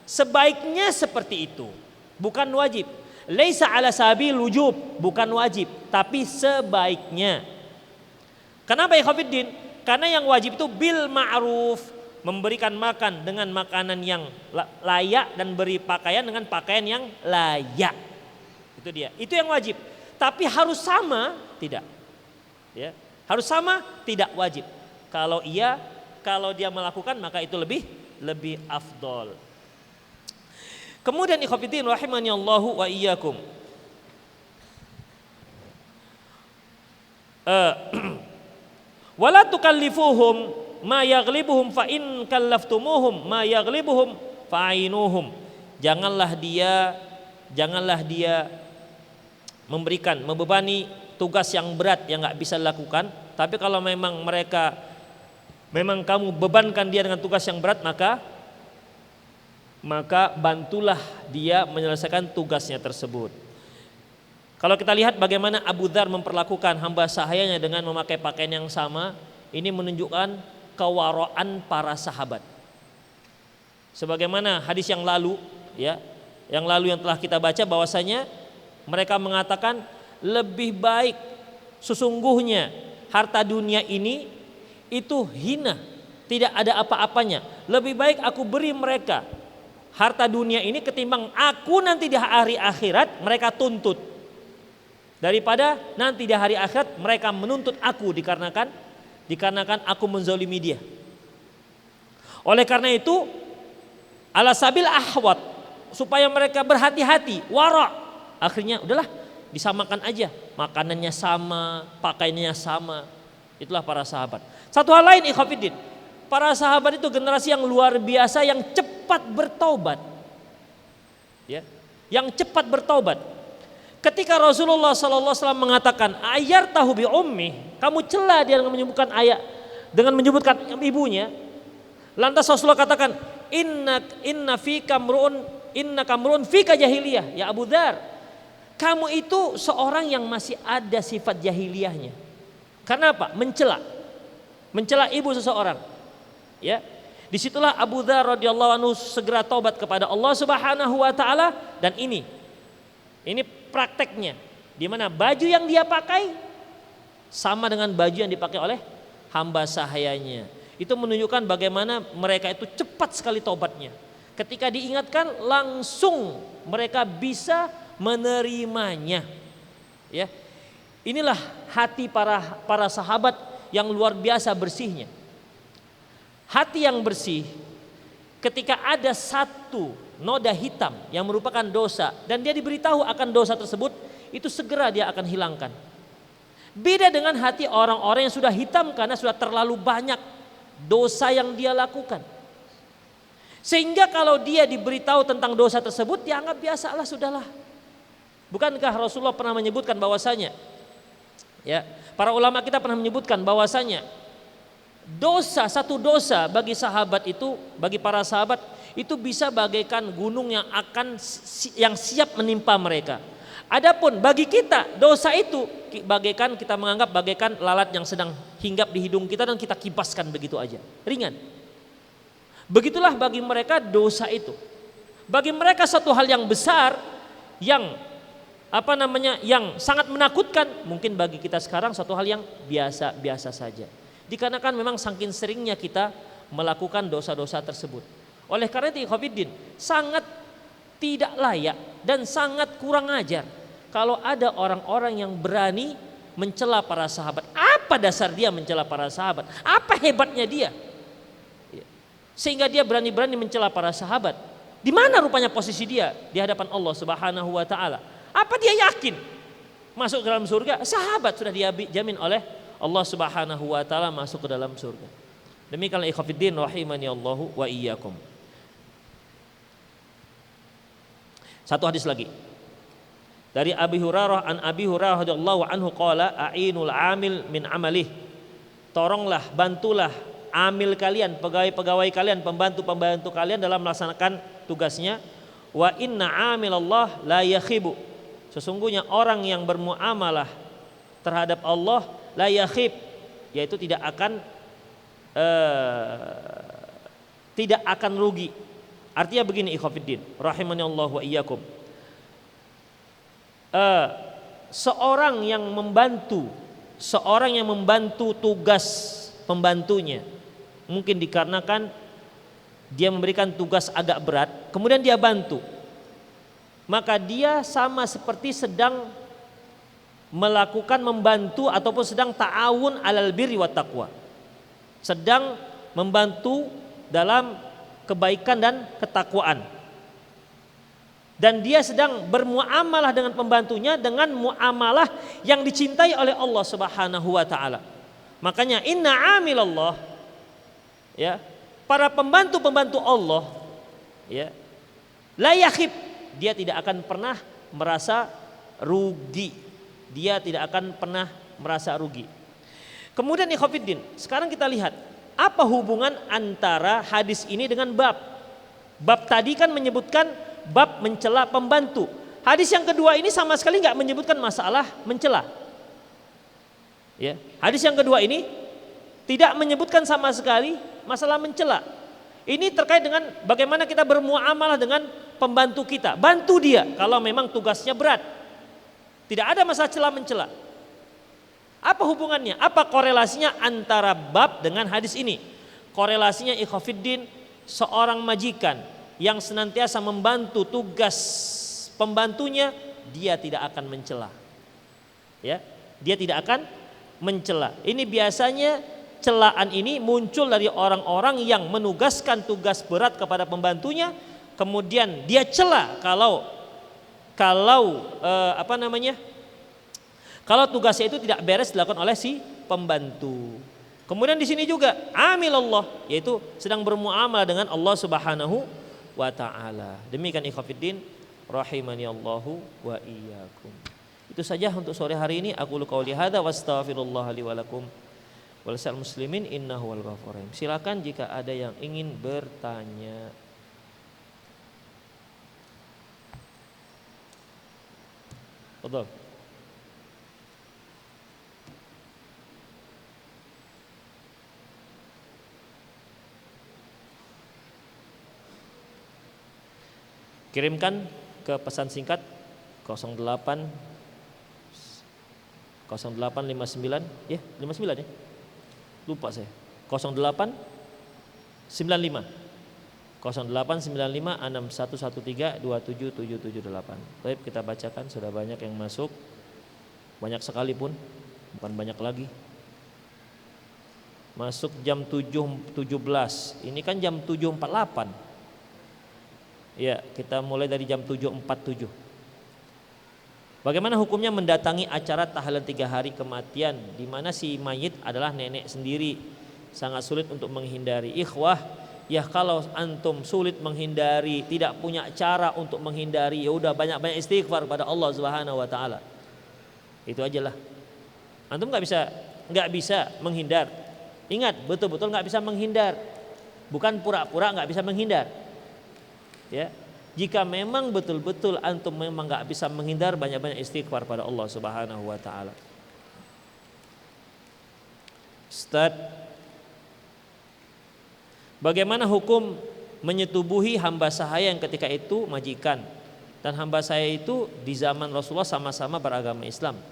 Sebaiknya seperti itu, bukan wajib. Laisa ala sabil wujub, bukan wajib, tapi sebaiknya. Kenapa ya Khafiddin? Karena yang wajib itu bil ma'ruf, memberikan makan dengan makanan yang layak dan beri pakaian dengan pakaian yang layak. Itu dia. Itu yang wajib. Tapi harus sama? Tidak. Ya. Harus sama? Tidak wajib. Kalau iya, kalau dia melakukan maka itu lebih afdol. Kemudian ikhwatiddin rahimani Allahu wa iyyakum. Wala tukallifuhum ma yaghlibuhum fa in kallaftumuhum ma yaghlibuhum fa'inuhum. Janganlah dia membebani tugas yang berat yang enggak bisa dilakukan, tapi kalau memang kamu bebankan dia dengan tugas yang berat, maka bantulah dia menyelesaikan tugasnya tersebut. Kalau kita lihat bagaimana Abu Dzar memperlakukan hamba sahayanya dengan memakai pakaian yang sama, ini menunjukkan kewaraan para sahabat. Sebagaimana hadis yang lalu, ya, yang telah kita baca bahwasanya mereka mengatakan lebih baik sesungguhnya harta dunia ini itu hina, tidak ada apa-apanya. Lebih baik aku beri mereka harta dunia ini ketimbang aku nanti di hari akhirat mereka tuntut, daripada nanti di hari akhirat mereka menuntut aku dikarenakan aku menzalimi dia. Oleh karena itu ala sabil ahwat, supaya mereka berhati-hati, wara, akhirnya udahlah disamakan aja, makanannya sama, pakaiannya sama. Itulah para sahabat. Satu hal lain ikhwatiddin, para sahabat itu generasi yang luar biasa yang cepat bertaubat. Ya, yang cepat bertaubat. Ketika Rasulullah SAW mengatakan ayar tahu bi ummi, kamu cela dia dengan menyebutkan ibunya. Lantas Rasulullah katakan inna fika kamrun fika jahiliyah ya Abu Dzar. Kamu itu seorang yang masih ada sifat jahiliyahnya. Karena apa? Mencela ibu seseorang. Ya. Disitulah Abu Dzar radhiyallahu anhu segera taubat kepada Allah Subhanahu wa taala, dan ini prakteknya, di mana baju yang dia pakai sama dengan baju yang dipakai oleh hamba sahayanya. Itu menunjukkan bagaimana mereka itu cepat sekali taubatnya. Ketika diingatkan langsung mereka bisa menerimanya. Ya. Inilah hati para sahabat yang luar biasa bersihnya. Hati yang bersih, ketika ada satu noda hitam yang merupakan dosa dan dia diberitahu akan dosa tersebut, itu segera dia akan hilangkan. Beda dengan hati orang-orang yang sudah hitam karena sudah terlalu banyak dosa yang dia lakukan. Sehingga kalau dia diberitahu tentang dosa tersebut, dia anggap biasalah, sudahlah. Bukankah Rasulullah pernah menyebutkan bahwasanya, ya, para ulama kita pernah menyebutkan bahwasanya satu dosa bagi sahabat itu, bagi para sahabat itu bisa bagaikan gunung yang siap menimpa mereka. Adapun bagi kita dosa itu bagaikan, kita menganggap bagaikan lalat yang sedang hinggap di hidung kita dan kita kipaskan begitu aja, ringan. Begitulah bagi mereka dosa itu. Bagi mereka satu hal yang besar yang yang sangat menakutkan. Mungkin bagi kita sekarang satu hal yang biasa-biasa saja. Dikarenakan memang saking seringnya kita melakukan dosa-dosa tersebut. Oleh karena itu ikhwatiddin, sangat tidak layak dan sangat kurang ajar kalau ada orang-orang yang berani mencela para sahabat. Apa dasar dia mencela para sahabat? Apa hebatnya dia? Sehingga dia berani-berani mencela para sahabat. Di mana rupanya posisi dia di hadapan Allah Subhanahu wa taala? Apa dia yakin masuk ke dalam surga? Sahabat sudah dijamin oleh Allah Subhanahu wa taala masuk ke dalam surga. Demikianlah ikhwatiddin rahimani Allahu wa iyyakum. Satu hadis lagi. Dari Abi Hurairah, an Abi Hurairah radhiyallahu anhu qala a'inul amil min amalih. Tolonglah, bantulah amil kalian, pegawai-pegawai kalian, pembantu-pembantu kalian dalam melaksanakan tugasnya. Wa inna amilallah la yakhibu. Sesungguhnya orang yang bermuamalah terhadap Allah la yakhib, yaitu tidak akan rugi. Artinya begini ikhwatiddin, rahimani Allah wa iyyakum. Seorang yang membantu tugas pembantunya, mungkin dikarenakan dia memberikan tugas agak berat, kemudian dia bantu, maka dia sama seperti sedang melakukan membantu ataupun sedang ta'awun alal birri wat taqwa, sedang membantu dalam kebaikan dan ketakwaan. Dan dia sedang bermuamalah dengan pembantunya dengan muamalah yang dicintai oleh Allah Subhanahu wa taala. Makanya inna amilallah, ya, para pembantu-pembantu Allah, ya, la yakhib, dia tidak akan pernah merasa rugi. Dia tidak akan pernah merasa rugi. Kemudian ikhwatiddin, sekarang kita lihat apa hubungan antara hadis ini dengan bab. Bab tadi kan menyebutkan bab mencela pembantu. Hadis yang kedua ini sama sekali nggak menyebutkan masalah mencela. Ya, hadis yang kedua ini tidak menyebutkan sama sekali masalah mencela. Ini terkait dengan bagaimana kita bermuamalah dengan pembantu kita. Bantu dia kalau memang tugasnya berat. Tidak ada masalah cela mencela. Apa hubungannya? Apa korelasinya antara bab dengan hadis ini? Korelasinya ikhwatiddin, seorang majikan yang senantiasa membantu tugas pembantunya, dia tidak akan mencela. Ya, dia tidak akan mencela. Ini biasanya celaan ini muncul dari orang-orang yang menugaskan tugas berat kepada pembantunya, kemudian dia cela kalau tugasnya itu tidak beres dilakukan oleh si pembantu. Kemudian di sini juga amilallah, yaitu sedang bermuamalah dengan Allah Subhanahu wa taala. Demikian ikhwatiddin rahimani Allahu wa iyyakum. Itu saja untuk sore hari ini. Aku qouli hadza wastaghfirullah li wa lakum wal sal muslimin innahu wal ghafurur rahim. Silakan jika ada yang ingin bertanya. Fadhal. Kirimkan ke pesan singkat 0859 ya, 59 ya. Lupa saya. 0895 6113 Baik, kita bacakan, sudah banyak yang masuk. Banyak sekali pun, bukan banyak lagi. Masuk jam 7.17. Ini kan jam 7.48. Ya, kita mulai dari jam 7.47. Bagaimana hukumnya mendatangi acara tahlilan 3 hari kematian di mana si mayit adalah nenek sendiri? Sangat sulit untuk menghindari. Ikhwah, ya kalau antum sulit menghindari, tidak punya cara untuk menghindari, ya udah banyak-banyak istighfar pada Allah Subhanahu wa taala. Itu ajalah. Antum nggak bisa menghindar. Ingat, betul-betul nggak bisa menghindar. Bukan pura-pura nggak bisa menghindar. Ya, jika memang betul-betul antum memang nggak bisa menghindar, banyak-banyak istighfar pada Allah Subhanahu wa taala. Ustaz, bagaimana hukum menyetubuhi hamba sahaya yang ketika itu majikan dan hamba saya itu di zaman Rasulullah sama-sama beragama Islam?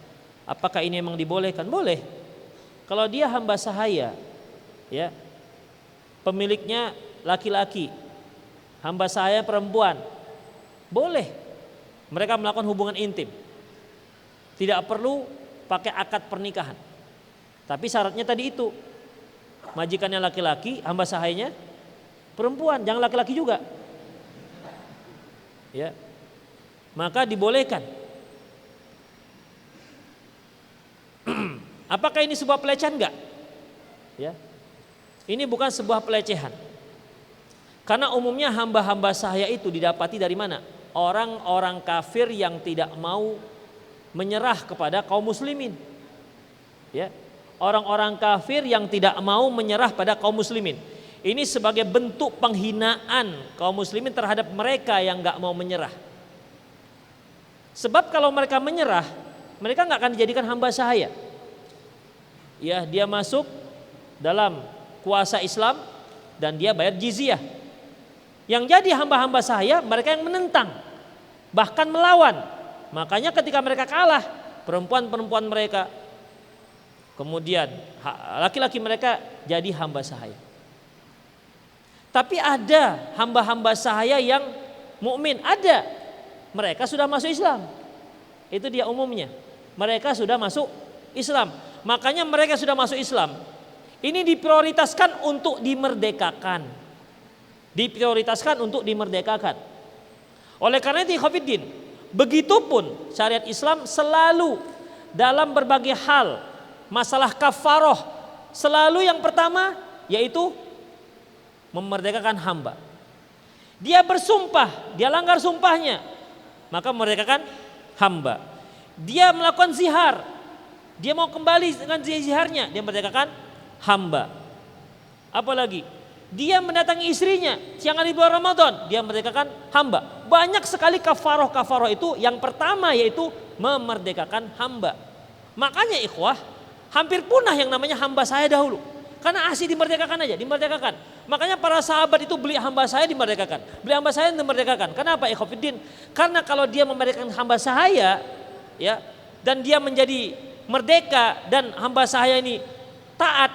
Apakah ini memang dibolehkan? Boleh. Kalau dia hamba sahaya, ya, pemiliknya laki-laki, hamba sahaya perempuan, boleh mereka melakukan hubungan intim. Tidak perlu pakai akad pernikahan. Tapi syaratnya tadi itu, majikannya laki-laki, hamba sahayanya perempuan, jangan laki-laki juga. Ya, maka dibolehkan. Apakah ini sebuah pelecehan? Enggak. Ya, ini bukan sebuah pelecehan. Karena umumnya hamba-hamba sahaya itu didapati dari mana? orang-orang kafir yang tidak mau menyerah kepada kaum muslimin. Ya, orang-orang kafir yang tidak mau menyerah pada kaum muslimin. Ini sebagai bentuk penghinaan kaum muslimin terhadap mereka yang nggak mau menyerah. Sebab kalau mereka menyerah, mereka nggak akan dijadikan hamba sahaya. Ya, dia masuk dalam kuasa Islam dan dia bayar jizyah. Yang jadi hamba-hamba sahaya mereka yang menentang, bahkan melawan. Makanya ketika mereka kalah, perempuan-perempuan mereka, kemudian laki-laki mereka jadi hamba sahaya. Tapi ada hamba-hamba sahaya yang mukmin, ada. Mereka sudah masuk Islam. Itu dia umumnya. Mereka sudah masuk Islam. Makanya mereka sudah masuk Islam. Ini diprioritaskan untuk dimerdekakan. Diprioritaskan untuk dimerdekakan. Oleh karena itu ikhwatiddin, begitupun syariat Islam selalu dalam berbagai hal masalah kafaroh, selalu yang pertama yaitu memerdekakan hamba. Dia bersumpah, dia langgar sumpahnya, maka memerdekakan hamba. Dia melakukan zihar, dia mau kembali dengan ziharnya, dia memerdekakan hamba. Apalagi dia mendatangi istrinya siang hari bulan Ramadan, dia memerdekakan hamba. Banyak sekali kafaroh itu. Yang pertama yaitu memerdekakan hamba. Makanya ikhwah, hampir punah yang namanya hamba saya dahulu. Karena asli dimerdekakan aja, dimerdekakan. Makanya para sahabat itu beli hamba saya dimerdekakan, beli hamba saya dimerdekakan. Kenapa ikhwatiddin? Karena kalau dia memerdekakan hamba saya, ya, dan dia menjadi merdeka dan hamba saya ini taat,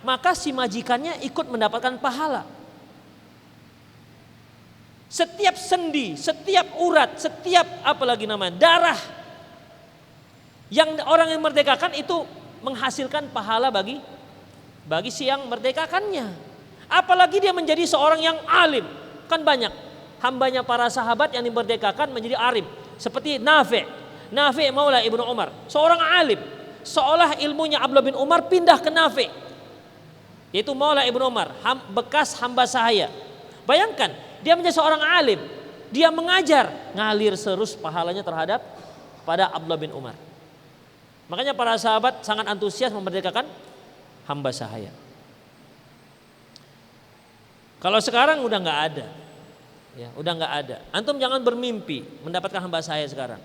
maka si majikannya ikut mendapatkan pahala. Setiap sendi, setiap urat, setiap apalagi namanya darah yang orang yang merdekakan itu menghasilkan pahala bagi si yang merdekakannya. Apalagi dia menjadi seorang yang alim. Kan banyak hambanya para sahabat yang dimerdekakan menjadi alim. Seperti Nafi' Maula Ibnu Umar, seorang alim. Seolah ilmunya Abdullah bin Umar pindah ke Nafi', yaitu Maula Ibnu Umar, bekas hamba sahaya. Bayangkan, dia menjadi seorang alim, dia mengajar, ngalir terus pahalanya terhadap pada Abdullah bin Umar. Makanya para sahabat sangat antusias memerdekakan hamba sahaya. Kalau sekarang udah nggak ada, ya udah nggak ada. Antum jangan bermimpi mendapatkan hamba sahaya sekarang.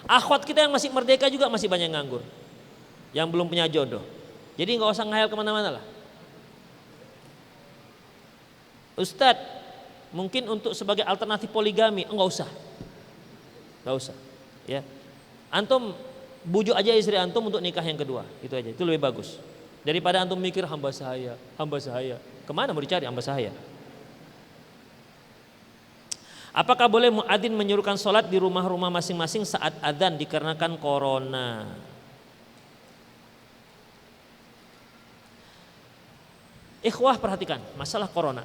Akhwat kita yang masih merdeka juga masih banyak nganggur, yang belum punya jodoh. Jadi nggak usah ngayal kemana-mana lah. Ustadz, mungkin untuk sebagai alternatif poligami, nggak usah. Ya, antum bujuk aja istri antum untuk nikah yang kedua, itu aja. Itu lebih bagus daripada antum mikir hamba sahaya. Kemana mau dicari hamba sahaya? Apakah boleh muadzin menyuruhkan sholat di rumah-rumah masing-masing saat adzan dikarenakan corona? Ikhwah perhatikan masalah corona.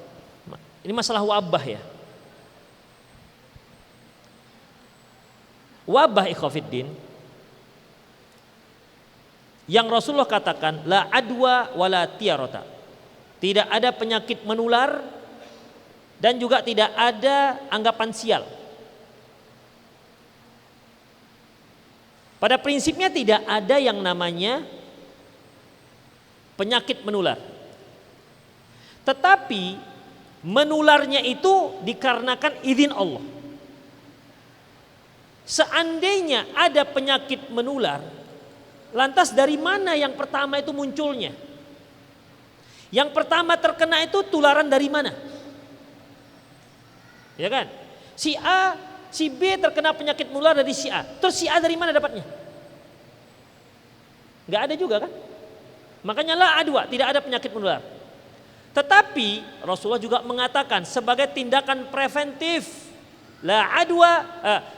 Ini masalah wabah ya. Wabah ikhwafiddin yang Rasulullah katakan la adwa wala tiarota. Tidak ada penyakit menular dan juga tidak ada anggapan sial. Pada prinsipnya tidak ada yang namanya penyakit menular. Tetapi menularnya itu dikarenakan izin Allah. Seandainya ada penyakit menular, lantas dari mana yang pertama itu munculnya? Yang pertama terkena itu tularan dari mana? Ya kan? Si A, si B terkena penyakit menular dari si A. Terus si A dari mana dapatnya? Enggak ada juga kan? Makanya la adwa, tidak ada penyakit menular. Tetapi Rasulullah juga mengatakan sebagai tindakan preventif, la adwa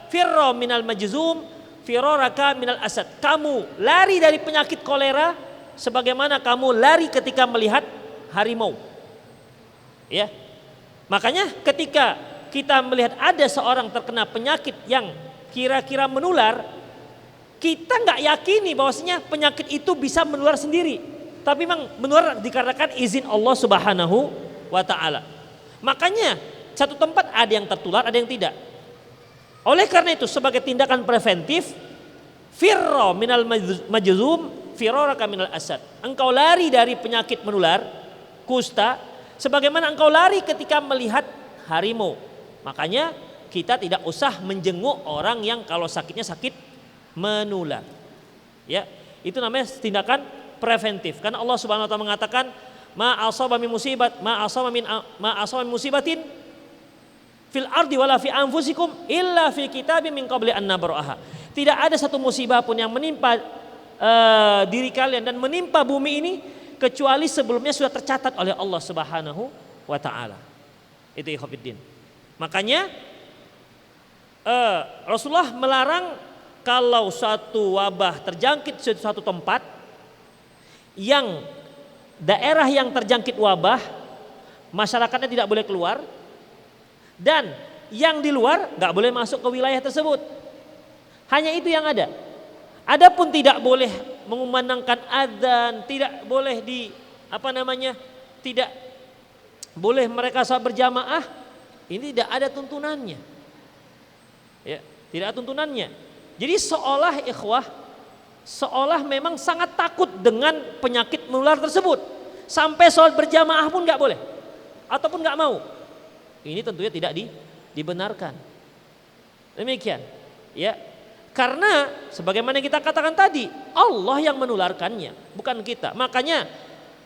firra minal majzum firaraka minal asad. Kamu lari dari penyakit kolera sebagaimana kamu lari ketika melihat harimau. Ya. Makanya ketika kita melihat ada seorang terkena penyakit yang kira-kira menular, kita nggak yakini bahwasanya penyakit itu bisa menular sendiri. Tapi memang menular dikarenakan izin Allah Subhanahu wa taala. Makanya satu tempat ada yang tertular, ada yang tidak. Oleh karena itu sebagai tindakan preventif, firra minal majzum firaraka minal asad. Engkau lari dari penyakit menular kusta sebagaimana engkau lari ketika melihat harimau. Makanya kita tidak usah menjenguk orang yang kalau sakitnya sakit menular. Ya, itu namanya tindakan preventif. Karena Allah Subhanahu wa taala mengatakan ma asaba min musibatin fil ardi wala fi anfusikum illa fi kitabim min qabli an nabraha. Tidak ada satu musibah pun yang menimpa diri kalian dan menimpa bumi ini kecuali sebelumnya sudah tercatat oleh Allah Subhanahu wa taala. Itu ikhwatiddin. Makanya Rasulullah melarang kalau suatu wabah terjangkit suatu tempat yang daerah yang terjangkit wabah masyarakatnya tidak boleh keluar dan yang di luar nggak boleh masuk ke wilayah tersebut. Hanya itu yang ada. Adapun tidak boleh mengumandangkan adzan, tidak boleh tidak boleh mereka salat berjamaah. Ini tidak ada tuntunannya. Ya, tidak ada tuntunannya. Jadi seolah memang sangat takut dengan penyakit menular tersebut. Sampai sholat berjamaah pun nggak boleh, ataupun nggak mau. Ini tentunya tidak dibenarkan. Demikian, ya. Karena sebagaimana kita katakan tadi, Allah yang menularkannya, bukan kita. Makanya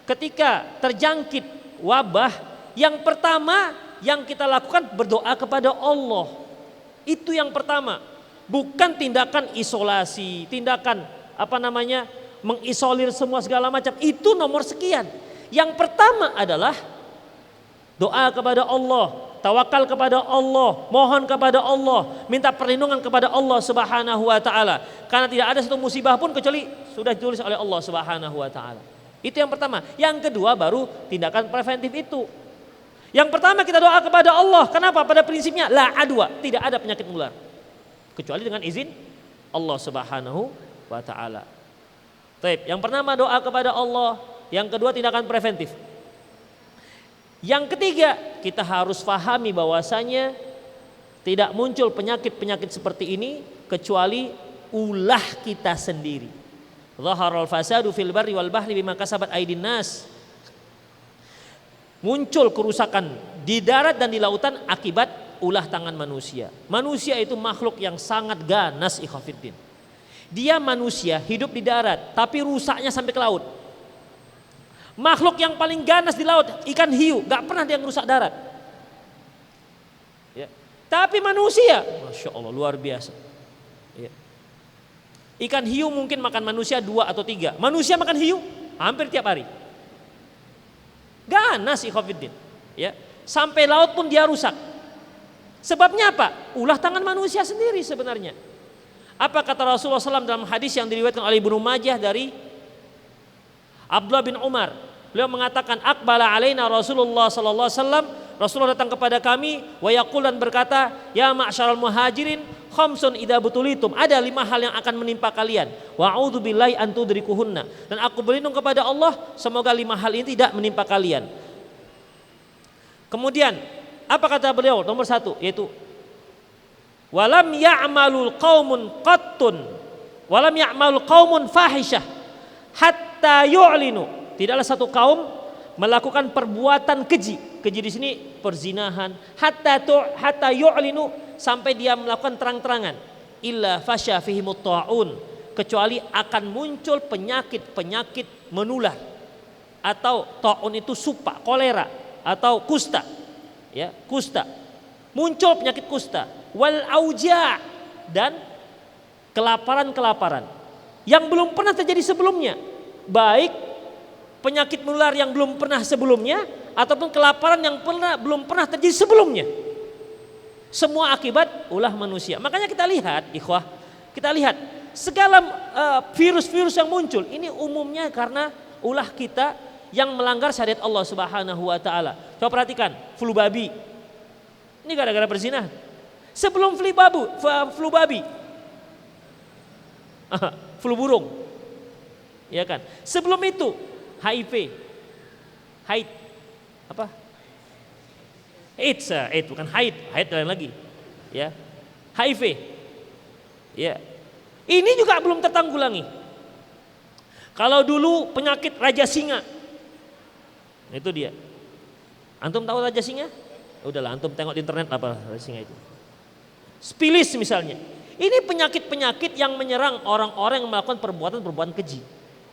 ketika terjangkit wabah, yang pertama yang kita lakukan berdoa kepada Allah. Itu yang pertama. Bukan tindakan isolasi, tindakan mengisolir semua segala macam. Itu nomor sekian. Yang pertama adalah doa kepada Allah, tawakal kepada Allah, mohon kepada Allah, minta perlindungan kepada Allah Subhanahu wa taala. Karena tidak ada satu musibah pun kecuali sudah ditulis oleh Allah Subhanahu wa taala. Itu yang pertama. Yang kedua baru tindakan preventif itu. Yang pertama kita doa kepada Allah. Kenapa? Pada prinsipnya la adwa, tidak ada penyakit menular kecuali dengan izin Allah Subhanahu wa taala. Baik, yang pertama doa kepada Allah, yang kedua tindakan preventif. Yang ketiga, kita harus pahami bahwasanya tidak muncul penyakit-penyakit seperti ini kecuali ulah kita sendiri. Zaharal fasadu fil barri wal bahri bima kasabat aydin nas. Muncul kerusakan di darat dan di lautan akibat ulah tangan manusia. Manusia itu makhluk yang sangat ganas ikhwatiddin. Dia manusia hidup di darat tapi rusaknya sampai ke laut. Makhluk yang paling ganas di laut ikan hiu, gak pernah dia merusak darat. Ya. Tapi manusia, masya Allah luar biasa. Ya. Ikan hiu mungkin makan manusia 2 atau 3. Manusia makan hiu hampir tiap hari. Ganas ikhwatiddin. Ya. Sampai laut pun dia rusak. Sebabnya apa? Ulah tangan manusia sendiri sebenarnya. Apa kata Rasulullah SAW dalam hadis yang diriwayatkan oleh Ibnu Majah dari Abdullah bin Umar? Beliau mengatakan aqbala alaina Rasulullah sallallahu alaihi wasallam. Rasulullah datang kepada kami wa yaqul dan berkata, "Ya ma'syaral muhajirin, khamsun idza butulitum." Ada 5 hal yang akan menimpa kalian. Wa a'udzubillahi an tudrikuhunna. Dan aku berlindung kepada Allah semoga 5 hal ini tidak menimpa kalian. Kemudian apa kata beliau? Nomor 1 yaitu walam ya'malul qaumun qattun walam ya'malul qaumun fahisyah hatta yu'linu. Tidaklah satu kaum melakukan perbuatan keji. Keji di sini perzinahan. Hatta yu'linu, sampai dia melakukan terang-terangan. Illa fasya fihimut ta'un, kecuali akan muncul penyakit-penyakit menular. Atau ta'un itu supa, kolera atau kusta. Ya, kusta. Muncul penyakit kusta. Wal auja, dan kelaparan-kelaparan yang belum pernah terjadi sebelumnya. Baik penyakit menular yang belum pernah sebelumnya ataupun kelaparan yang belum pernah terjadi sebelumnya. Semua akibat ulah manusia. Makanya kita lihat, ikhwah, kita lihat segala virus-virus yang muncul ini umumnya karena ulah kita yang melanggar syariat Allah Subhanahu wa taala. Coba perhatikan, flu babi. Ini gara-gara berzina. Sebelum flu babi. Flu burung. Ya kan? Sebelum itu HIV, AIDS bukan haid lain lagi, ya. HIV. Ya. Ini juga belum tertanggulangi. Kalau dulu penyakit Raja Singa, itu dia. Antum tahu Raja Singa? Udahlah, antum tengok di internet apa Raja Singa itu. Spilis misalnya. Ini penyakit-penyakit yang menyerang orang-orang yang melakukan perbuatan-perbuatan keji.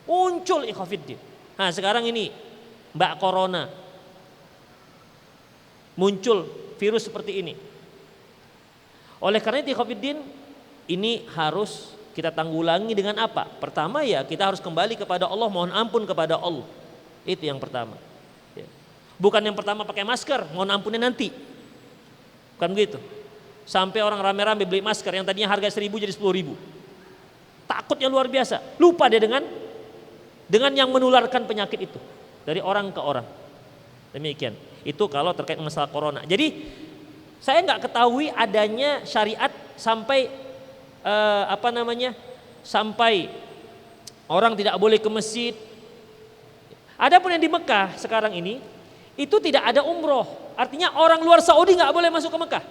Muncul ikhwafiddin. Nah sekarang ini Mbak Corona. Muncul virus seperti ini. Oleh karena itu ikhwafiddin, ini harus kita tanggulangi dengan apa? Pertama ya kita harus kembali kepada Allah, mohon ampun kepada Allah. Itu yang pertama. Ya. Bukan yang pertama pakai masker, mohon ampunnya nanti. Bukan begitu. Sampai orang rame-rame beli masker yang tadinya harga 1.000 jadi 10.000. Takutnya luar biasa. Lupa dia dengan yang menularkan penyakit itu dari orang ke orang. Demikian. Itu kalau terkait masalah corona. Jadi saya nggak ketahui adanya syariat sampai sampai orang tidak boleh ke masjid. Adapun yang di Mekah sekarang ini itu tidak ada umroh. Artinya orang luar Saudi nggak boleh masuk ke Mekah.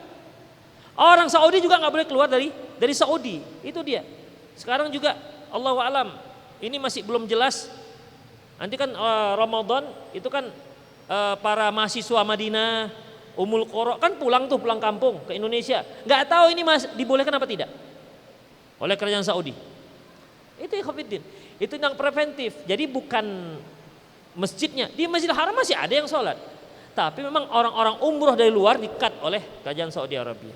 Orang Saudi juga nggak boleh keluar dari Saudi. Itu dia. Sekarang juga Allahu a'lam. Ini masih belum jelas. Nanti kan Ramadan itu kan para mahasiswa Madinah, Ummul Qura kan pulang kampung ke Indonesia. Nggak tahu ini dibolehkan apa tidak oleh kerajaan Saudi. Itu ikhwatiddin. Itu yang preventif. Jadi bukan masjidnya. Di Masjidil Haram masih ada yang sholat. Tapi memang orang-orang umroh dari luar di-cut oleh kerajaan Saudi Arabia.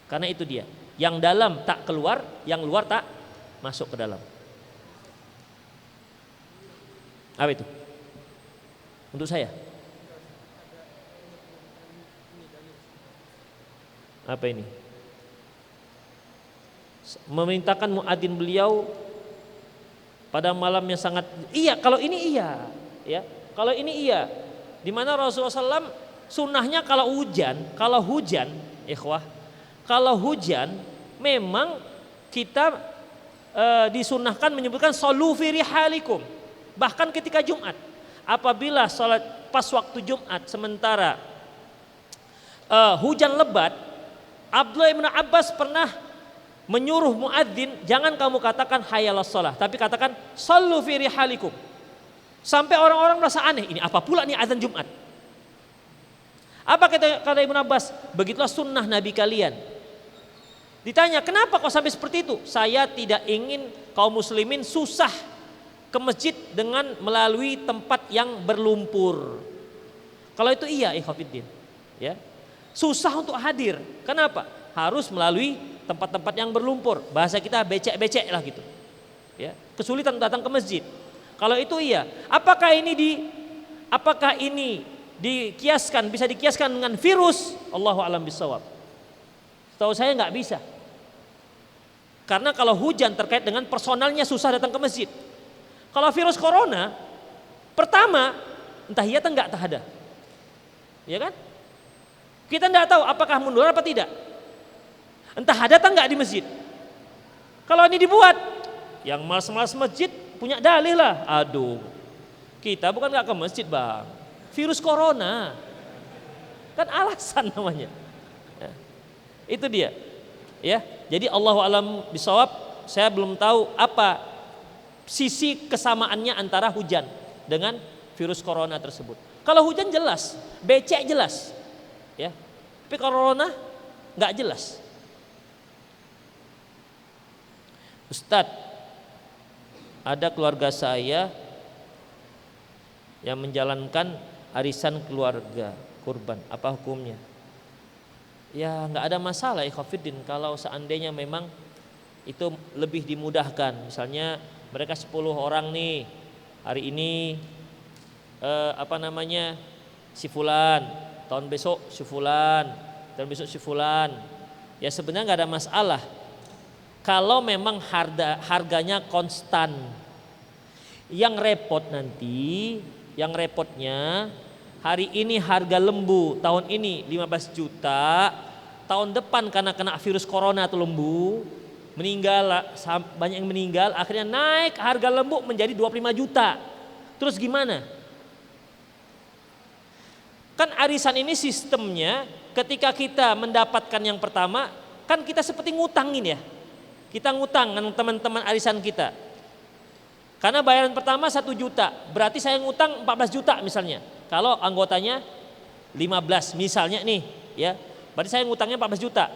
Karena itu dia. Yang dalam tak keluar, yang luar tak masuk ke dalam. Apa itu? Untuk saya. Apa ini? Memerintahkan muadzin beliau pada malam yang sangat kalau ini ya kalau ini di mana Rasulullah SAW sunnahnya kalau hujan memang kita disunnahkan menyebutkan sallu fi rihalikum, bahkan ketika Jumat apabila salat pas waktu Jumat sementara hujan lebat, Abdullah bin Abbas pernah menyuruh muadzin, jangan kamu katakan hayalas shalah, tapi katakan sallu fi rihalikum. Sampai orang-orang merasa aneh, ini apa pula nih azan Jumat? Apa kata Ibnu Abbas? Begitulah sunnah Nabi kalian. Ditanya, kenapa kok sampai seperti itu? Saya tidak ingin kaum muslimin susah ke masjid dengan melalui tempat yang berlumpur. Kalau itu ikhwatiddin. Ya. Susah untuk hadir. Kenapa? Harus melalui tempat-tempat yang berlumpur, bahasa kita becek-becek lah gitu. Ya, kesulitan datang ke masjid. Kalau itu apakah ini bisa dikiaskan dengan virus? Allahu a'lam bishawab. Setahu saya nggak bisa. Karena kalau hujan terkait dengan personalnya susah datang ke masjid. Kalau virus corona, pertama entah iya atau enggak ada. Ya kan? Kita enggak tahu apakah menular apa tidak. Entah ada atau enggak di masjid. Kalau ini dibuat, yang malas-malas masjid punya dalih lah. Aduh, kita bukan enggak ke masjid bang, virus corona. Kan alasan namanya. Ya, itu dia. Ya, jadi Allahu a'lam bishawab. Saya belum tahu apa sisi kesamaannya antara hujan dengan virus corona tersebut. Kalau hujan jelas, becek jelas. Ya, tapi corona nggak jelas. Ustadz, ada keluarga saya yang menjalankan arisan keluarga kurban, apa hukumnya? Ya nggak ada masalah ikhwatiddin kalau seandainya memang itu lebih dimudahkan. Misalnya mereka 10 orang nih, hari ini si fulan, tahun besok si fulan, tahun besok si fulan. Ya sebenarnya nggak ada masalah. Kalau memang harganya konstan. Yang repotnya hari ini harga lembu tahun ini 15 juta, tahun depan karena kena virus corona atau lembu banyak yang meninggal, akhirnya naik harga lembu menjadi 25 juta. Terus gimana? Kan arisan ini sistemnya ketika kita mendapatkan yang pertama Kan kita seperti ngutangin ya. Kita ngutang dengan teman-teman arisan kita. Karena bayaran pertama 1 juta, berarti saya ngutang 14 juta misalnya. Kalau anggotanya 15 misalnya nih, ya. Berarti saya ngutangnya 14 juta.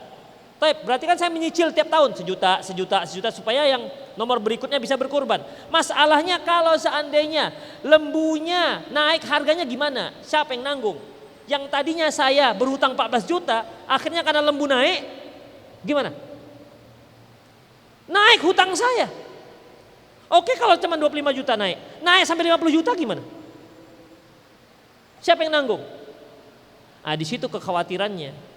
Berarti kan saya menyicil tiap tahun sejuta supaya yang nomor berikutnya bisa berkorban. Masalahnya kalau seandainya lembunya naik harganya gimana? Siapa yang nanggung? Yang tadinya saya berhutang 14 juta, akhirnya karena lembu naik, gimana? Naik hutang saya. Oke kalau cuma 25 juta naik sampai 50 juta gimana? Siapa yang nanggung? Di situ kekhawatirannya.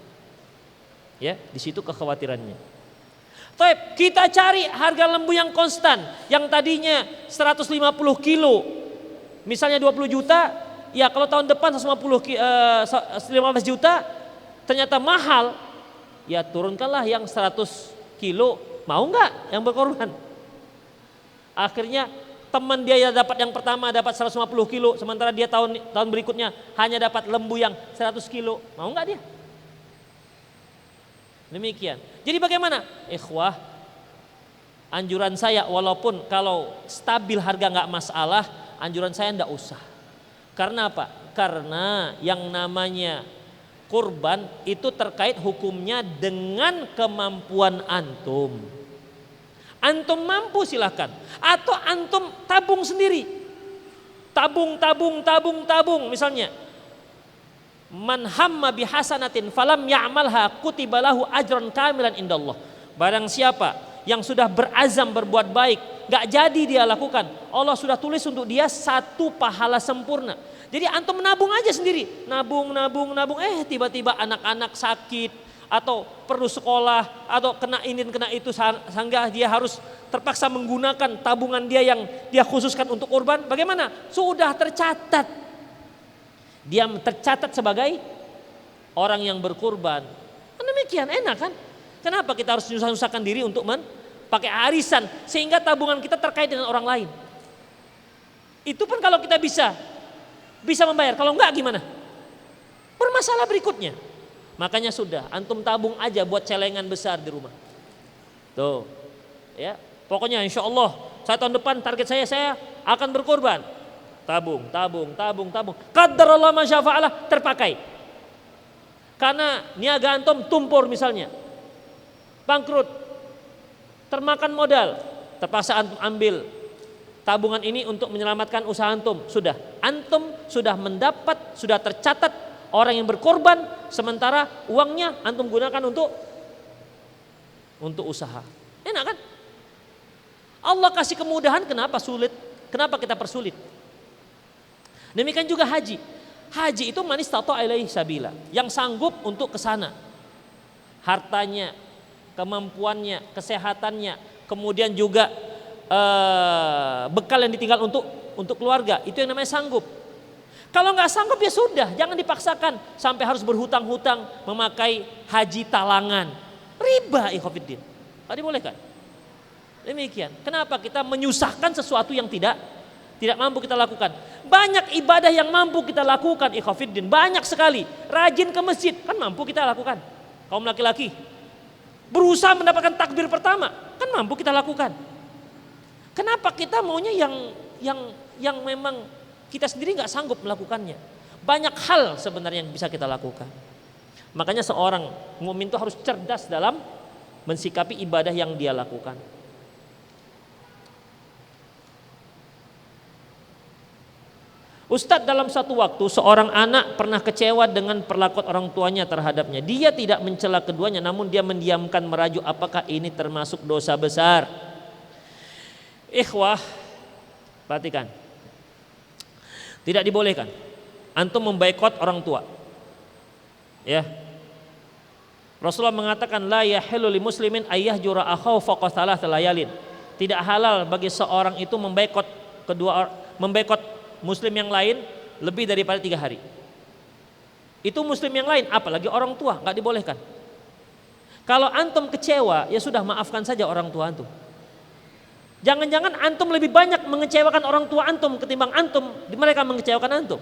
Ya, di situ kekhawatirannya. Kita cari harga lembu yang konstan, yang tadinya 150 kilo, misalnya 20 juta, ya kalau tahun depan 15 juta, ternyata mahal, ya turunkanlah yang 100 kilo, mau nggak yang berkorban? Akhirnya teman dia yang dapat yang pertama dapat 150 kilo, sementara dia tahun berikutnya hanya dapat lembu yang 100 kilo, mau nggak dia? Demikian. Jadi bagaimana? Ikhwah, anjuran saya walaupun kalau stabil harga nggak masalah, anjuran saya ndak usah. Karena apa? Karena yang namanya kurban itu terkait hukumnya dengan kemampuan antum. Antum mampu silahkan, atau antum tabung sendiri. Tabung misalnya. Man hamma bihasanatin falam ya'malha kutibalahu ajran kamilan indallah. Barang siapa yang sudah berazam berbuat baik, gak jadi dia lakukan, Allah sudah tulis untuk dia 1 pahala sempurna. Jadi antum menabung aja sendiri, nabung, tiba-tiba anak-anak sakit atau perlu sekolah atau kena ini kena itu, sehingga dia harus terpaksa menggunakan tabungan dia yang dia khususkan untuk kurban. Bagaimana? Sudah tercatat. Dia tercatat sebagai orang yang berkurban. Demikian enak kan? Kenapa kita harus nyusah-nyusahkan diri untuk pakai arisan sehingga tabungan kita terkait dengan orang lain? Itu pun kalau kita bisa membayar. Kalau enggak gimana? Bermasalah berikutnya. Makanya sudah, antum tabung aja buat celengan besar di rumah. Tuh, ya. Pokoknya insya Allah saya tahun depan target saya akan berkorban. Tabung. Qadarullah ma syafa'alah, terpakai. Karena niaga antum tumpur misalnya, bangkrut, termakan modal, terpaksa antum ambil tabungan ini untuk menyelamatkan usaha antum. Antum sudah mendapat, sudah tercatat orang yang berkorban, sementara uangnya antum gunakan untuk usaha. Enak kan? Allah kasih kemudahan, kenapa sulit? Kenapa kita persulit? Demikian juga haji. Haji itu man istata'a ilaihi sabila, yang sanggup untuk ke sana. Hartanya, kemampuannya, kesehatannya, kemudian juga bekal yang ditinggal untuk keluarga, itu yang namanya sanggup. Kalau nggak sanggup ya sudah, jangan dipaksakan sampai harus berhutang-hutang memakai haji talangan. Riba ikhwatiddin. Nggak dibolehkan. Demikian. Kenapa kita menyusahkan sesuatu yang tidak mampu kita lakukan? Banyak ibadah yang mampu kita lakukan ikhwatiddin, banyak sekali. Rajin ke masjid kan mampu kita lakukan. Kaum laki-laki berusaha mendapatkan takbir pertama kan mampu kita lakukan. Kenapa kita maunya yang memang kita sendiri nggak sanggup melakukannya? Banyak hal sebenarnya yang bisa kita lakukan. Makanya seorang mukmin itu harus cerdas dalam mensikapi ibadah yang dia lakukan. Ustadz, dalam satu waktu seorang anak pernah kecewa dengan perlakuan orang tuanya terhadapnya. Dia tidak mencela keduanya, namun dia mendiamkan, merajuk. Apakah ini termasuk dosa besar? Ikhwah, perhatikan. Tidak dibolehkan antum memboikot orang tua. Ya. Rasulullah mengatakan la yahillu li muslimin ayyahjura akhahu fawqa thalath layalin. Tidak halal bagi seorang itu memboikot muslim yang lain lebih daripada 3 hari. Itu muslim yang lain, apalagi orang tua, nggak dibolehkan. Kalau antum kecewa, ya sudah, maafkan saja orang tua antum. Jangan-jangan antum lebih banyak mengecewakan orang tua antum ketimbang mereka mengecewakan antum.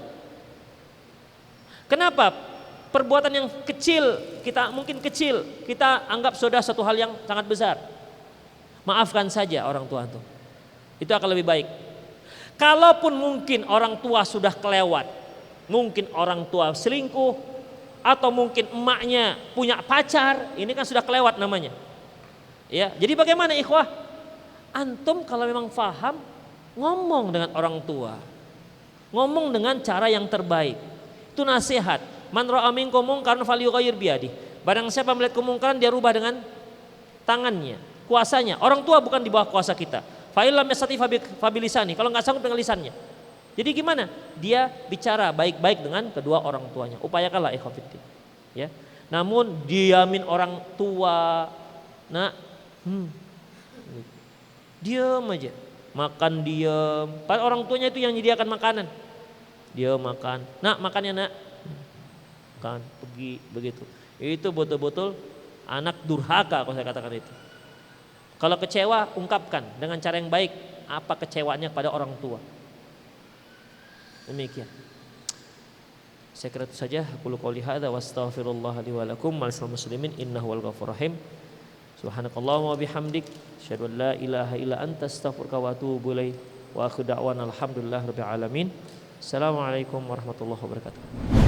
Kenapa? perbuatan yang kecil, kita anggap sudah satu hal yang sangat besar. Maafkan saja orang tua itu. Itu akan lebih baik. Kalaupun mungkin orang tua sudah kelewat, mungkin orang tua selingkuh, atau mungkin emaknya punya pacar, ini kan sudah kelewat namanya. Ya, jadi bagaimana ikhwah? Antum kalau memang faham, ngomong dengan orang tua. Ngomong dengan cara yang terbaik. Itu nasihat. Man ra'a minkum munkaran falyughayyir biyadihi. Barang siapa melihat kemungkaran dia rubah dengan tangannya, kuasanya. Orang tua bukan di bawah kuasa kita. Fa illam yastati fabilisani, kalau nggak sanggup dengan lisannya. Jadi gimana? Dia bicara baik-baik dengan kedua orang tuanya. Upayakanlah ikhwah fillah. Ya. Namun diamin orang tua, nak, diam aja, makan diam. Padahal orang tuanya itu yang menyediakan makanan. Dia makan, nak makannya nak, kan pergi begitu. Itu betul-betul anak durhaka kalau saya katakan itu. Kalau kecewa ungkapkan dengan cara yang baik apa kecewaannya pada orang tua. Demikian. Saya kira itu saja. Aku qouli hadza wa astaghfirullah li wa lakum wa lisal muslimin innahu wal ghafurur rahim. Subhanakallahumma wa bihamdik asyhadu an la ilaha illa anta astaghfiruka wa atubu ilaik. Wa akhiru da'wana alhamdulillahirabbil alamin. Assalamualaikum warahmatullahi wabarakatuh.